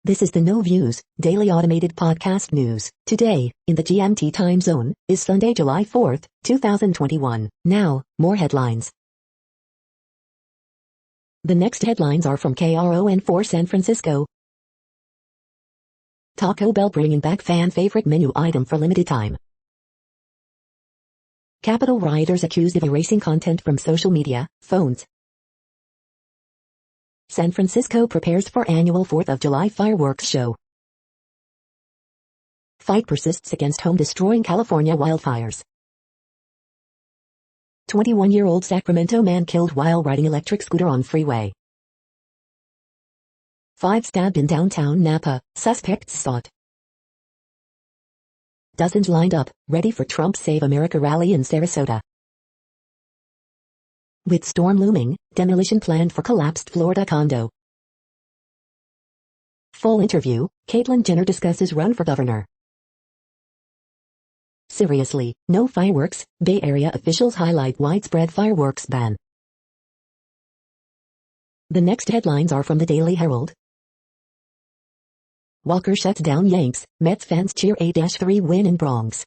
This is the No Views, daily automated podcast news. Today, in the GMT time zone, is Sunday, July 4th, 2021. Now, more headlines. The next headlines are from KRON4 San Francisco. Taco Bell bringing back fan favorite menu item for limited time. Capitol rioters accused of erasing content from social media, phones. San Francisco prepares for annual 4th of July fireworks show. Fight persists against home-destroying California wildfires. 21-year-old Sacramento man killed while riding electric scooter on freeway. 5 stabbed in downtown Napa, suspects sought. Dozens lined up, ready for Trump Save America rally in Sarasota. With storm looming, demolition planned for collapsed Florida condo. Full interview, Caitlyn Jenner discusses run for governor. Seriously, no fireworks, Bay Area officials highlight widespread fireworks ban. The next headlines are from the Daily Herald. Walker shuts down Yanks, Mets fans cheer 8-3 win in Bronx.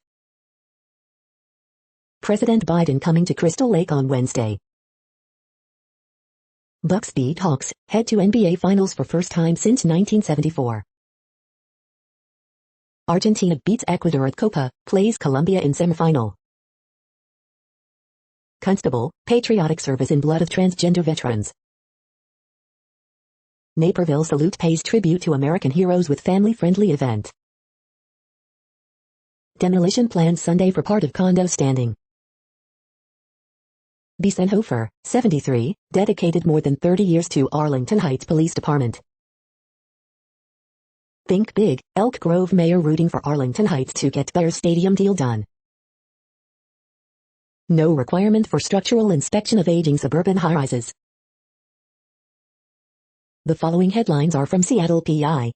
President Biden coming to Crystal Lake on Wednesday. Bucks beat Hawks, head to NBA Finals for first time since 1974. Argentina beats Ecuador at Copa, plays Colombia in semifinal. Constable, patriotic service in blood of transgender veterans. Naperville salute pays tribute to American heroes with family-friendly event. Demolition planned Sunday for part of condo standing. Biesenhofer, 73, dedicated more than 30 years to Arlington Heights Police Department. Think big, Elk Grove mayor rooting for Arlington Heights to get Bears stadium deal done. No requirement for structural inspection of aging suburban high-rises. The following headlines are from Seattle PI.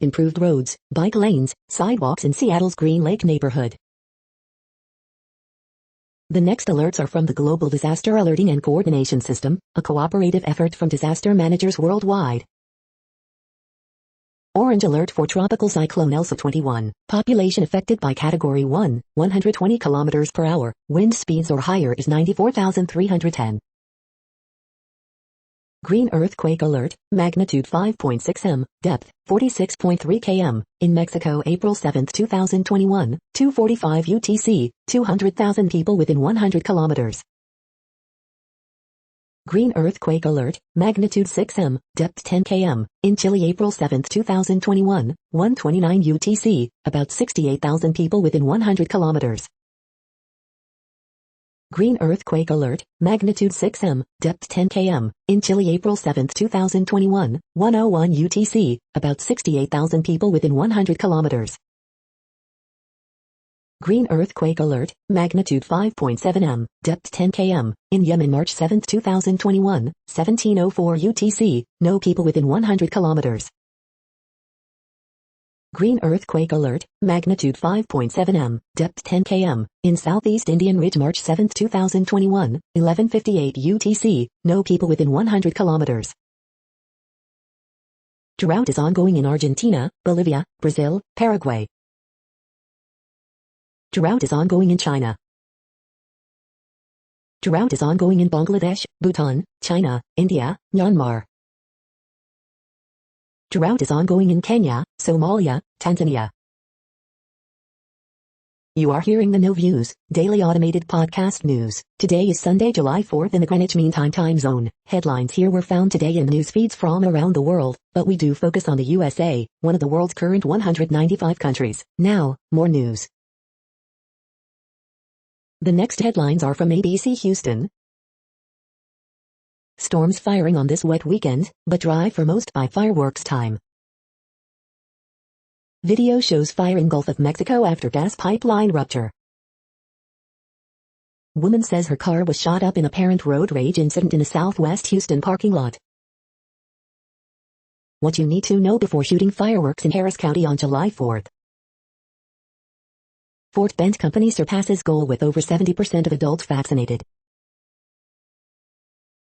Improved roads, bike lanes, sidewalks in Seattle's Green Lake neighborhood. The next alerts are from the Global Disaster Alerting and Coordination System, a cooperative effort from disaster managers worldwide. Orange alert for Tropical Cyclone Elsa 21. Population affected by Category 1, 120 km per hour, wind speeds or higher is 94,310. Green earthquake alert, magnitude 5.6 m, depth 46.3 km, in Mexico April 7, 2021, 2:45 UTC, 200,000 people within 100 kilometers. Green earthquake alert, magnitude 6 m, depth 10 km, in Chile April 7, 2021, 1:29 UTC, about 68,000 people within 100 kilometers. Green earthquake alert, magnitude 6 m, depth 10 km, in Chile April 7, 2021, 1:01 UTC, about 68,000 people within 100 kilometers. Green earthquake alert, magnitude 5.7 m, depth 10 km, in Yemen March 7, 2021, 17:04 UTC, no people within 100 kilometers. Green earthquake alert, magnitude 5.7 m, depth 10 km, in Southeast Indian Ridge March 7, 2021, 11:58 UTC, no people within 100 kilometers. Drought is ongoing in Argentina, Bolivia, Brazil, Paraguay. Drought is ongoing in China. Drought is ongoing in Bangladesh, Bhutan, China, India, Myanmar. Drought is ongoing in Kenya, Somalia, Tanzania. You are hearing the No Views, daily automated podcast news. Today is Sunday, July 4th in the Greenwich Mean Time zone. Headlines here were found today in news feeds from around the world, but we do focus on the USA, one of the world's current 195 countries. Now, more news. The next headlines are from ABC Houston. Storms firing on this wet weekend, but dry for most by fireworks time. Video shows fire in Gulf of Mexico after gas pipeline rupture. Woman says her car was shot up in apparent road rage incident in a Southwest Houston parking lot. What you need to know before shooting fireworks in Harris County on July 4th. Fort Bend company surpasses goal with over 70% of adults vaccinated.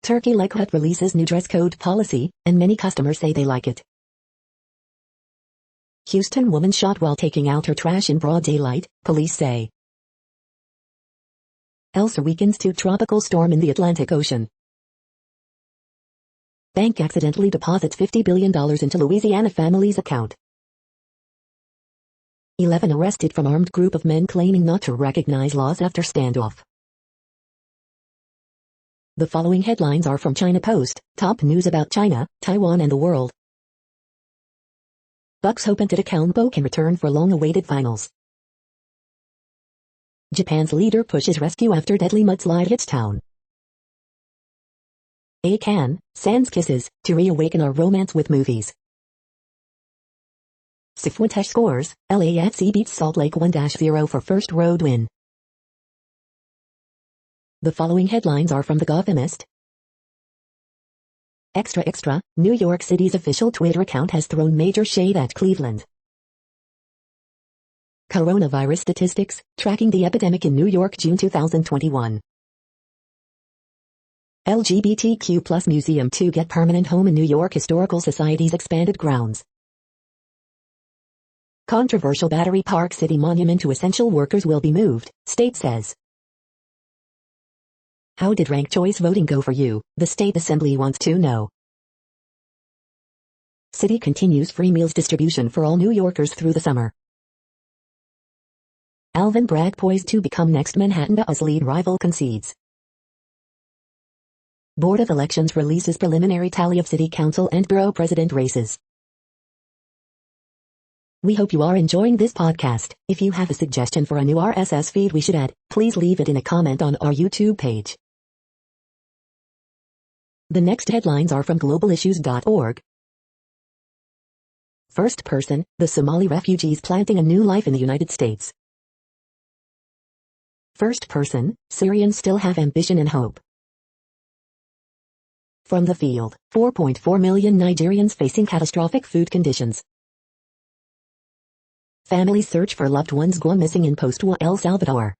Turkey Leg Hut releases new dress code policy, and many customers say they like it. Houston woman shot while taking out her trash in broad daylight, police say. Elsa weakens to tropical storm in the Atlantic Ocean. Bank accidentally deposits $50 billion into Louisiana family's account. 11 arrested from armed group of men claiming not to recognize laws after standoff. The following headlines are from China Post, top news about China, Taiwan and the world. Bucks hope Antetokounmpo can return for long-awaited finals. Japan's leader pushes rescue after deadly mudslide hits town. ACAN, Sans kisses, to reawaken our romance with movies. Cifuentes scores, LAFC beats Salt Lake 1-0 for first road win. The following headlines are from The Gothamist. Extra Extra, New York City's official Twitter account has thrown major shade at Cleveland. Coronavirus statistics, tracking the epidemic in New York June 2021. LGBTQ+ museum to get permanent home in New York Historical Society's expanded grounds. Controversial Battery Park City monument to essential workers will be moved, state says. How did ranked choice voting go for you? The state assembly wants to know. City continues free meals distribution for all New Yorkers through the summer. Alvin Bragg poised to become next Manhattan as lead rival concedes. Board of Elections releases preliminary tally of city council and borough president races. We hope you are enjoying this podcast. If you have a suggestion for a new RSS feed we should add, please leave it in a comment on our YouTube page. The next headlines are from globalissues.org. First person, the Somali refugees planting a new life in the United States. First person, Syrians still have ambition and hope. From the field, 4.4 million Nigerians facing catastrophic food conditions. Families search for loved ones gone missing in post-war El Salvador.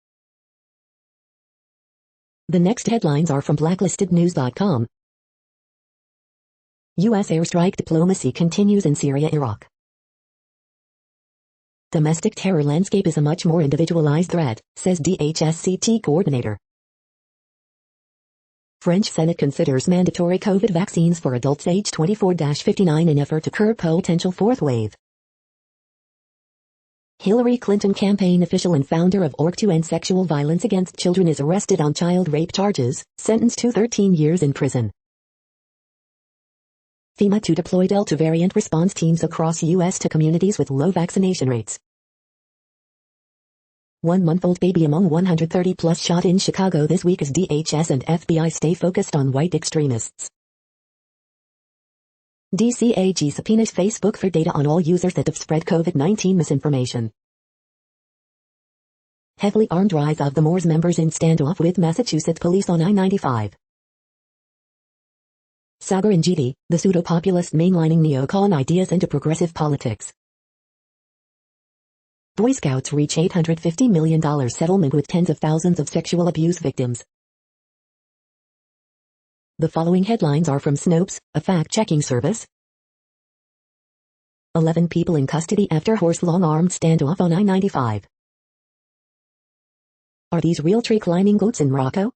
The next headlines are from blacklistednews.com. U.S. airstrike diplomacy continues in Syria, Iraq. Domestic terror landscape is a much more individualized threat, says DHSCT coordinator. French Senate considers mandatory COVID vaccines for adults age 24-59 in effort to curb potential fourth wave. Hillary Clinton campaign official and founder of Org to End Sexual Violence Against Children is arrested on child rape charges, sentenced to 13 years in prison. FEMA to deploy Delta variant response teams across U.S. to communities with low vaccination rates. 1-month-old baby among 130 plus shot in Chicago this week as DHS and FBI stay focused on white extremists. DCAG subpoenas Facebook for data on all users that have spread COVID-19 misinformation. Heavily armed rise of the Moors members in standoff with Massachusetts police on I-95. Sagar and GD, the pseudo-populist mainlining neocon ideas into progressive politics. Boy Scouts reach $850 million settlement with tens of thousands of sexual abuse victims. The following headlines are from Snopes, a fact-checking service. 11 people in custody after horse-long armed standoff on I-95. Are these real tree-climbing goats in Morocco?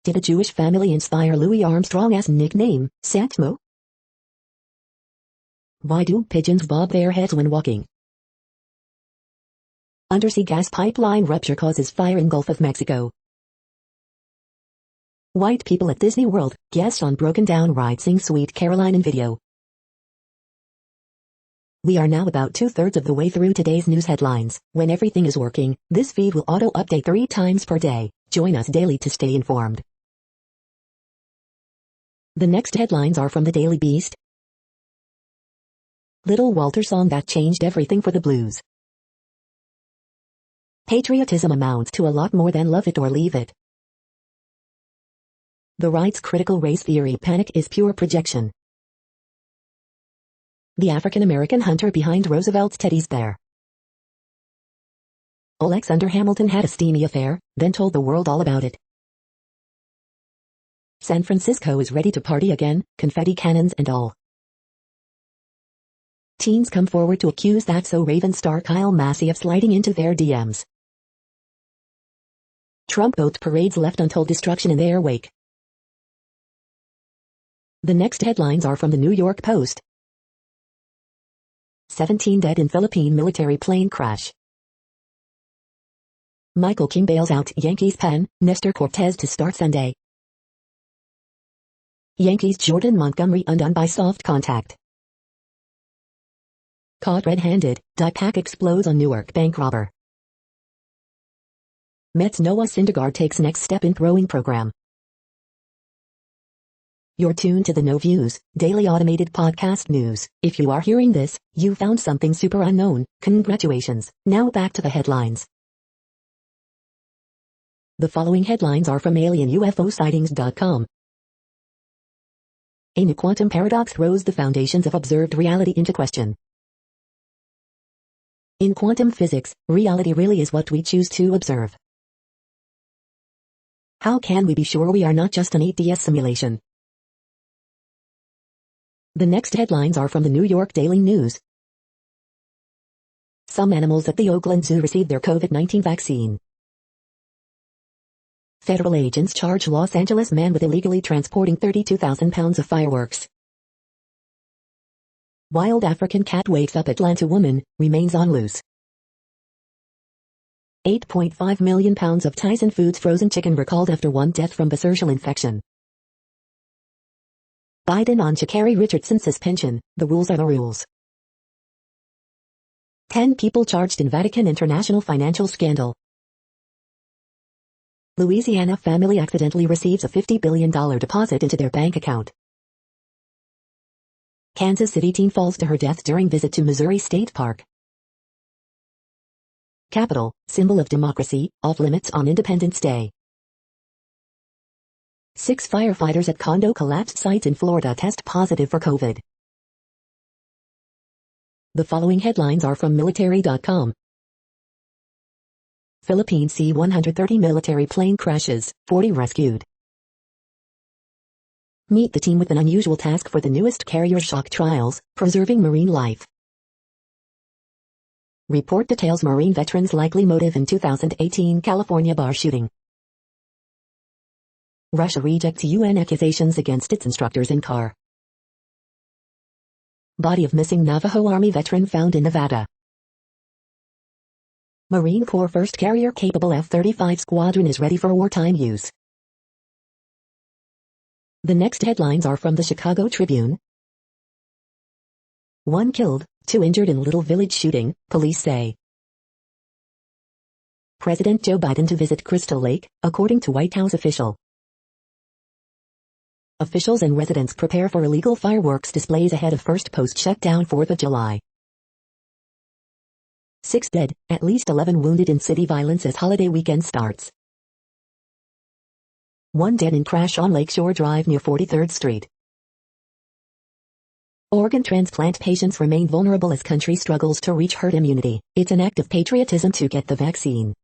Did a Jewish family inspire Louis Armstrong's nickname, Satchmo? Why do pigeons bob their heads when walking? Undersea gas pipeline rupture causes fire in Gulf of Mexico. White people at Disney World, guest on broken down ride sing Sweet Caroline in video. We are now about 2/3 of the way through today's news headlines. When everything is working, this feed will auto-update 3 times per day. Join us daily to stay informed. The next headlines are from the Daily Beast. Little Walter song that changed everything for the blues. Patriotism amounts to a lot more than love it or leave it. The right's critical race theory panic is pure projection. The African-American hunter behind Roosevelt's teddy bear. Alexander Hamilton had a steamy affair, then told the world all about it. San Francisco is ready to party again, confetti cannons and all. Teens come forward to accuse that so-Raven star Kyle Massey of sliding into their DMs. Trump boat parades left untold destruction in their wake. The next headlines are from the New York Post. 17 dead in Philippine military plane crash. Michael King bails out Yankees pen, Nestor Cortez to start Sunday. Yankees Jordan Montgomery undone by soft contact. Caught red-handed, die-pack explodes on Newark bank robber. Mets Noah Syndergaard takes next step in throwing program. You're tuned to the No Views, daily automated podcast news. If you are hearing this, you found something super unknown. Congratulations. Now back to the headlines. The following headlines are from alienUFOsightings.com. A new quantum paradox throws the foundations of observed reality into question. In quantum physics, reality really is what we choose to observe. How can we be sure we are not just an 8DS simulation? The next headlines are from the New York Daily News. Some animals at the Oakland Zoo received their COVID-19 vaccine. Federal agents charge Los Angeles man with illegally transporting 32,000 pounds of fireworks. Wild African cat wakes up Atlanta woman, remains on loose. 8.5 million pounds of Tyson Foods frozen chicken recalled after one death from bacterial infection. Biden on Sha'Carri Richardson suspension, the rules are the rules. 10 people charged in Vatican international financial scandal. Louisiana family accidentally receives a $50 billion deposit into their bank account. Kansas City teen falls to her death during visit to Missouri State Park. Capitol, symbol of democracy, off limits on Independence Day. 6 firefighters at condo collapse sites in Florida test positive for COVID. The following headlines are from military.com. Philippine C-130 military plane crashes, 40 rescued. Meet the team with an unusual task for the newest carrier shock trials, preserving marine life. Report details Marine veterans' likely motive in 2018 California bar shooting. Russia rejects UN accusations against its instructors in car. Body of missing Navajo Army veteran found in Nevada. Marine Corps first carrier-capable F-35 squadron is ready for wartime use. The next headlines are from the Chicago Tribune. 1 killed, 2 injured in Little Village shooting, police say. President Joe Biden to visit Crystal Lake, according to White House official. Officials and residents prepare for illegal fireworks displays ahead of first post-shutdown 4th of July. 6 dead, at least 11 wounded in city violence as holiday weekend starts. 1 dead in crash on Lakeshore Drive near 43rd Street. Organ transplant patients remain vulnerable as country struggles to reach herd immunity. It's an act of patriotism to get the vaccine.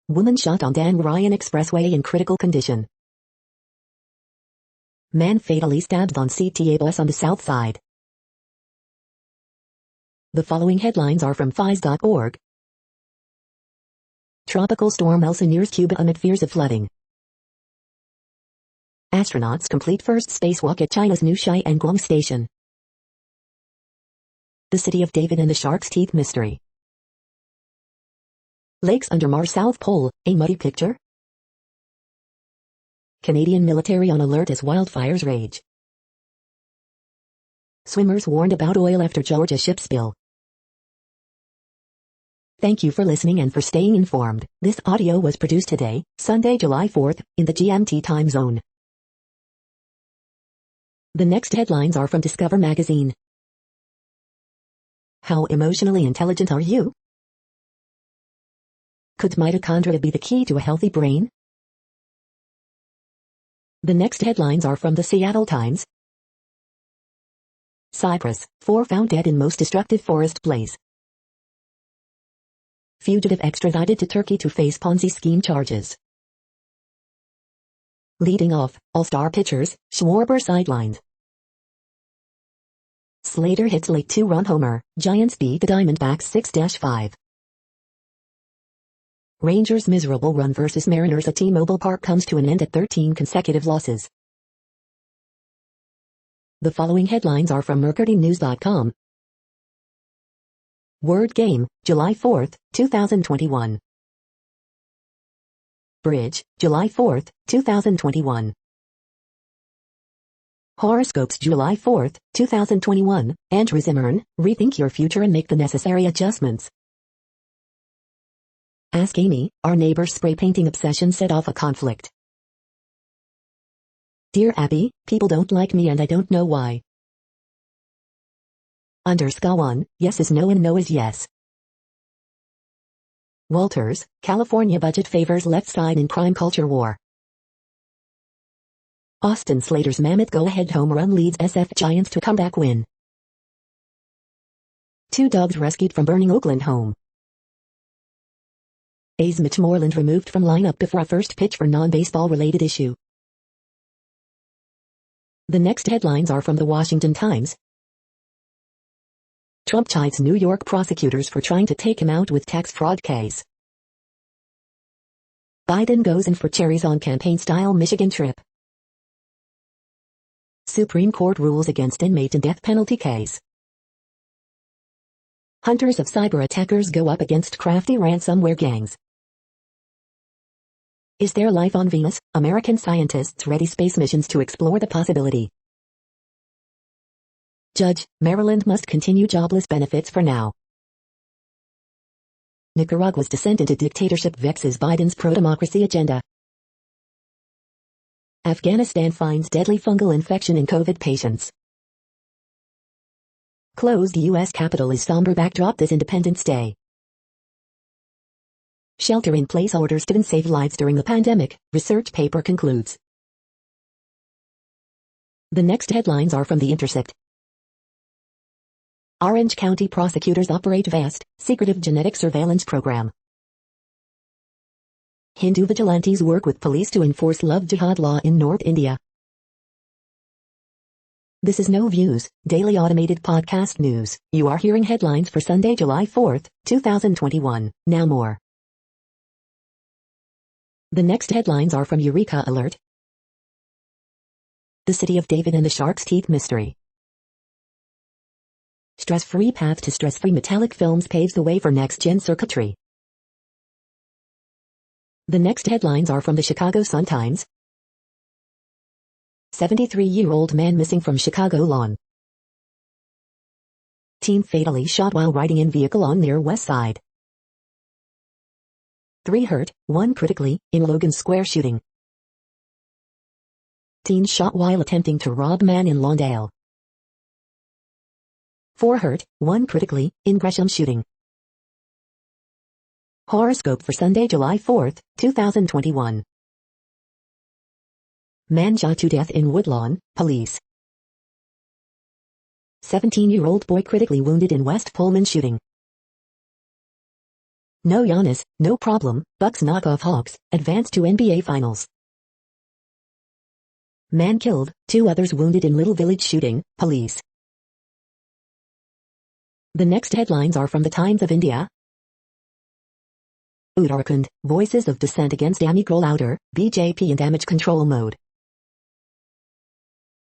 Woman shot on Dan Ryan Expressway in critical condition. Man fatally stabbed on CTA bus on the south side. The following headlines are from FIS.org. Tropical storm Elsa nears Cuba amid fears of flooding. Astronauts complete first spacewalk at China's new Xiangguang station. The City of David and the Shark's Teeth mystery. Lakes under Mars South Pole, a muddy picture? Canadian military on alert as wildfires rage. Swimmers warned about oil after Georgia ship spill. Thank you for listening and for staying informed. This audio was produced today, Sunday, July 4th, in the GMT time zone. The next headlines are from Discover magazine. How emotionally intelligent are you? Could mitochondria be the key to a healthy brain? The next headlines are from the Seattle Times. Cyprus, 4 found dead in most destructive forest blaze. fugitive extradited to Turkey to face Ponzi scheme charges. Leading off, All-Star pitchers, Schwarber sidelined. Slater hits late 2-run homer, Giants beat the Diamondbacks 6-5. Rangers' miserable run versus Mariners at T-Mobile Park comes to an end at 13 consecutive losses. The following headlines are from mercurynews.com. Word Game, July 4, 2021. Bridge, July 4, 2021. Horoscopes, July 4, 2021. Andrew Zimmern, rethink your future and make the necessary adjustments. Ask Amy, our neighbor's spray painting obsession set off a conflict. Dear Abby, people don't like me and I don't know why. _1, yes is no and no is yes. Walters, California budget favors left side in crime culture war. Austin Slater's mammoth go-ahead home run leads SF Giants to comeback win. 2 dogs rescued from burning Oakland home. A's Mitch Moreland removed from lineup before a first pitch for non-baseball related issue. The next headlines are from the Washington Times. Trump chides New York prosecutors for trying to take him out with tax fraud case. Biden goes in for cherries on campaign-style Michigan trip. Supreme Court rules against inmate in death penalty case. Hunters of cyber attackers go up against crafty ransomware gangs. Is there life on Venus? American scientists ready space missions to explore the possibility. Judge, Maryland must continue jobless benefits for now. Nicaragua's descent into dictatorship vexes Biden's pro-democracy agenda. Afghanistan finds deadly fungal infection in COVID patients. Closed U.S. Capitol is somber backdrop this Independence Day. Shelter-in-place orders didn't save lives during the pandemic, research paper concludes. The next headlines are from The Intercept. Orange County prosecutors operate vast, secretive genetic surveillance program. Hindu vigilantes work with police to enforce love jihad law in North India. This is No Views, daily automated podcast news. You are hearing headlines for Sunday, July 4, 2021. Now more. The next headlines are from Eureka Alert. The City of David and the Shark's Teeth mystery. Stress-free path to stress-free metallic films paves the way for next-gen circuitry. The next headlines are from the Chicago Sun-Times. 73-year-old man missing from Chicago lawn. Teen fatally shot while riding in vehicle on near West Side. 3 hurt, 1 critically, in Logan Square shooting. Teen shot while attempting to rob man in Lawndale. 4 hurt, 1 critically, in Gresham shooting. Horoscope for Sunday, July 4, 2021. Man shot to death in Woodlawn, police. 17-year-old boy critically wounded in West Pullman shooting. No Giannis, no problem, Bucks knock off Hawks, advance to NBA Finals. Man killed, 2 others wounded in Little Village shooting, police. The next headlines are from the Times of India. Uttarakhand, voices of dissent against Amicro louder, BJP in damage control mode.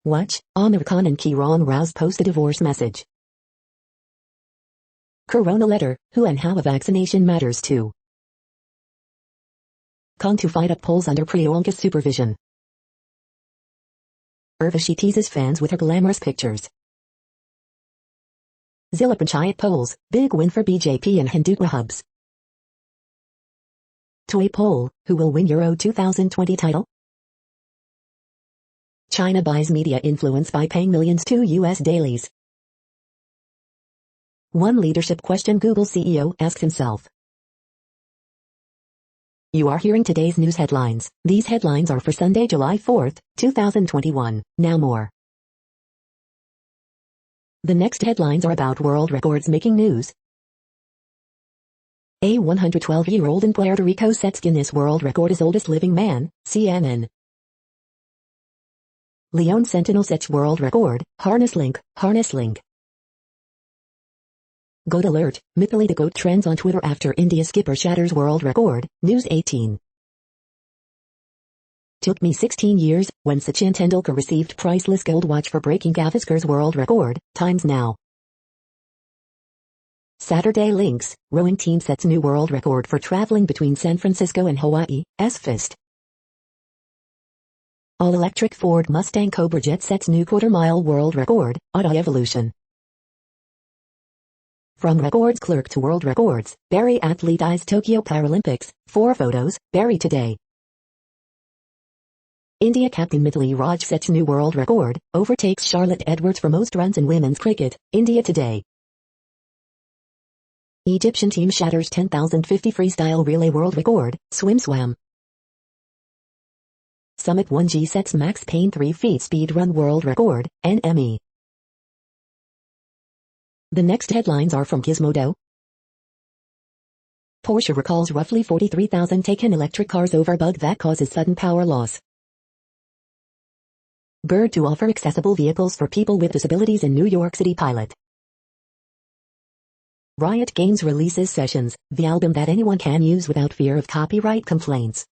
Watch, Amir Khan and Kiran Rao's post a divorce message. Corona letter, who and how a vaccination matters too. Kong to fight up polls under Priyanka's supervision. Urvashi teases fans with her glamorous pictures. Zilla Panchayat polls, big win for BJP and Hindutva hubs. Toy poll, who will win Euro 2020 title? China buys media influence by paying millions to U.S. dailies. One leadership question Google CEO asks himself. You are hearing today's news headlines. These headlines are for Sunday, July 4, 2021. Now more. The next headlines are about world records making news. A 112-year-old in Puerto Rico sets Guinness World Record as oldest living man, CNN. Leon Sentinel sets world record, harness link. Goat alert, Mithili the goat trends on Twitter after India skipper shatters world record, News 18. Took me 16 years, when Sachin Tendulkar received priceless gold watch for breaking Gavaskar's world record, Times Now. Saturday links, rowing team sets new world record for traveling between San Francisco and Hawaii, S-Fist. All-electric Ford Mustang Cobra Jet sets new quarter-mile world record, Auto Evolution. From records clerk to world records, Barry athlete eyes Tokyo Paralympics, 4 photos, Barry today. India captain Mithili Raj sets new world record, overtakes Charlotte Edwards for most runs in women's cricket, India today. Egyptian team shatters 10,050 freestyle relay world record, swam. Summit 1G sets Max Payne 3 feet speed run world record, NME. The next headlines are from Gizmodo. Porsche recalls roughly 43,000 taken electric cars over bug that causes sudden power loss. Bird to offer accessible vehicles for people with disabilities in New York City pilot. Riot Games releases Sessions, the album that anyone can use without fear of copyright complaints.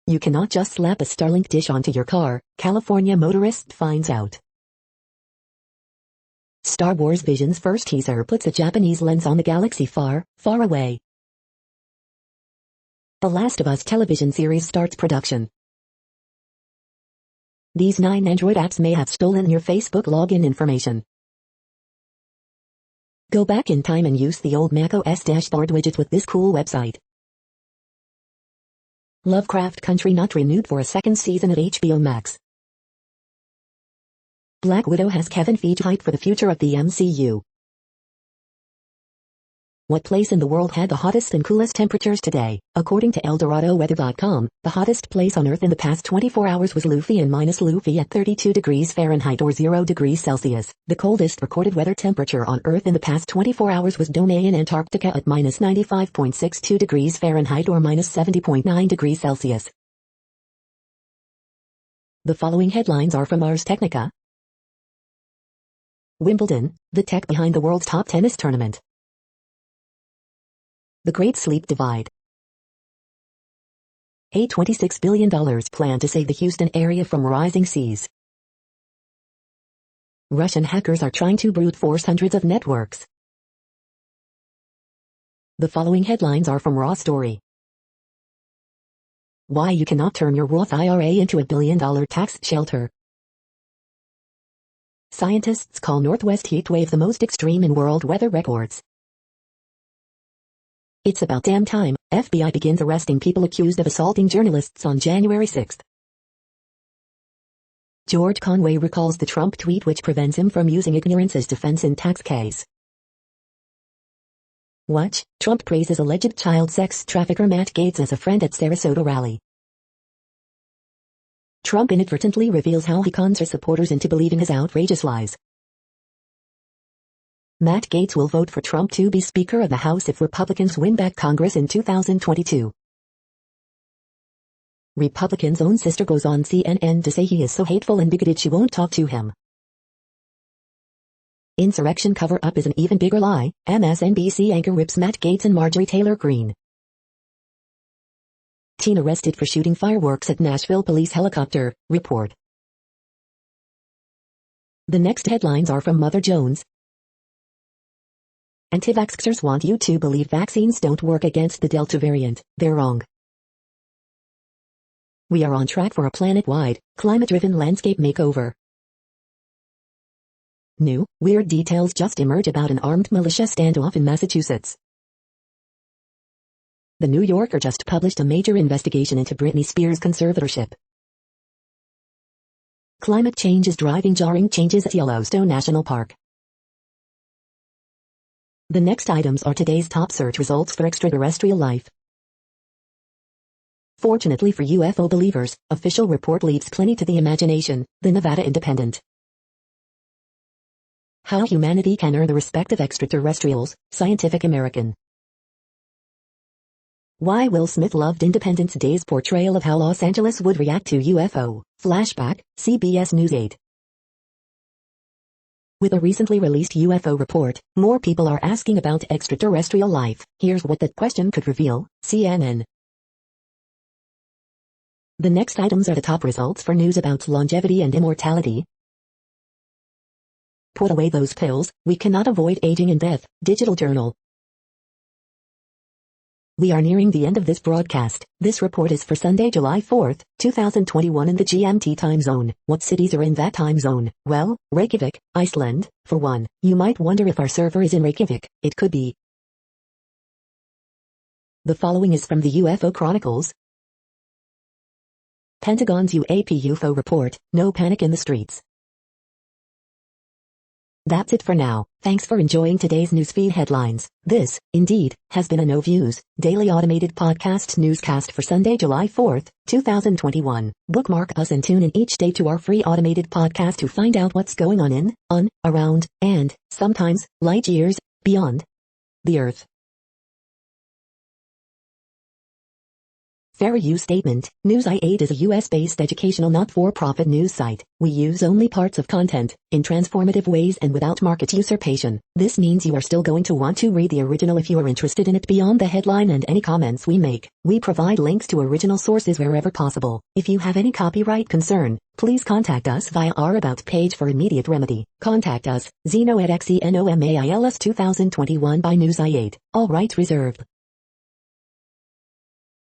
You cannot just slap a Starlink dish onto your car, California motorist finds out. Star Wars Vision's first teaser puts a Japanese lens on the galaxy far, far away. The Last of Us television series starts production. These 9 Android apps may have stolen your Facebook login information. Go back in time and use the old macOS dashboard widget with this cool website. Lovecraft Country not renewed for a second season at HBO Max. Black Widow has Kevin Feige hype for the future of the MCU. What place in the world had the hottest and coolest temperatures today? According to ElDoradoWeather.com, the hottest place on Earth in the past 24 hours was Luffy and minus Luffy at 32 degrees Fahrenheit or 0 degrees Celsius. The coldest recorded weather temperature on Earth in the past 24 hours was Dome in Antarctica at minus 95.62 degrees Fahrenheit or minus 70.9 degrees Celsius. The following headlines are from Ars Technica. Wimbledon, the tech behind the world's top tennis tournament. The Great Sleep Divide. A $26 billion plan to save the Houston area from rising seas. Russian hackers are trying to brute force hundreds of networks. The following headlines are from Raw Story. Why you cannot turn your Roth IRA into $1 billion tax shelter. Scientists call Northwest heat wave the most extreme in world weather records. It's about damn time, FBI begins arresting people accused of assaulting journalists on January 6. George Conway recalls the Trump tweet which prevents him from using ignorance as defense in tax case. Watch, Trump praises alleged child sex trafficker Matt Gaetz as a friend at Sarasota rally. Trump inadvertently reveals how he cons his supporters into believing his outrageous lies. Matt Gaetz will vote for Trump to be Speaker of the House if Republicans win back Congress in 2022. Republicans' own sister goes on CNN to say he is so hateful and bigoted she won't talk to him. Insurrection cover-up is an even bigger lie, MSNBC anchor rips Matt Gaetz and Marjorie Taylor Greene. Teen arrested for shooting fireworks at Nashville police helicopter, report. The next headlines are from Mother Jones. Anti-vaxxers want you to believe vaccines don't work against the Delta variant. They're wrong. We are on track for a planet-wide, climate-driven landscape makeover. New, weird details just emerge about an armed militia standoff in Massachusetts. The New Yorker just published a major investigation into Britney Spears' conservatorship. Climate change is driving jarring changes at Yellowstone National Park. The next items are today's top search results for extraterrestrial life. Fortunately for UFO believers, official report leaves plenty to the imagination, the Nevada Independent. How Humanity Can Earn the Respect of Extraterrestrials, Scientific American. Why Will Smith loved Independence Day's portrayal of how Los Angeles would react to UFO. Flashback, CBS News 8. With a recently released UFO report, more people are asking about extraterrestrial life. Here's what that question could reveal, CNN. The next items are the top results for news about longevity and immortality. Put away those pills, we cannot avoid aging and death. Digital Journal. We are nearing the end of this broadcast. This report is for Sunday, July 4th, 2021 in the GMT time zone. What cities are in that time zone? Well, Reykjavik, Iceland, for one. You might wonder if our server is in Reykjavik. It could be. The following is from the UFO Chronicles. Pentagon's UFO report, no panic in the streets. That's it for now. Thanks for enjoying today's newsfeed headlines. This, indeed, has been a No Views, daily automated podcast newscast for Sunday, July 4th, 2021. Bookmark us and tune in each day to our free automated podcast to find out what's going on, around, and, sometimes, light years, beyond the Earth. Fair use statement. News I8 is a US-based educational not-for-profit news site. We use only parts of content, in transformative ways and without market usurpation. This means you are still going to want to read the original if you are interested in it beyond the headline and any comments we make. We provide links to original sources wherever possible. If you have any copyright concern, please contact us via our About page for immediate remedy. Contact us, Zeno at XENOMAILS 2021 by News I8. All rights reserved.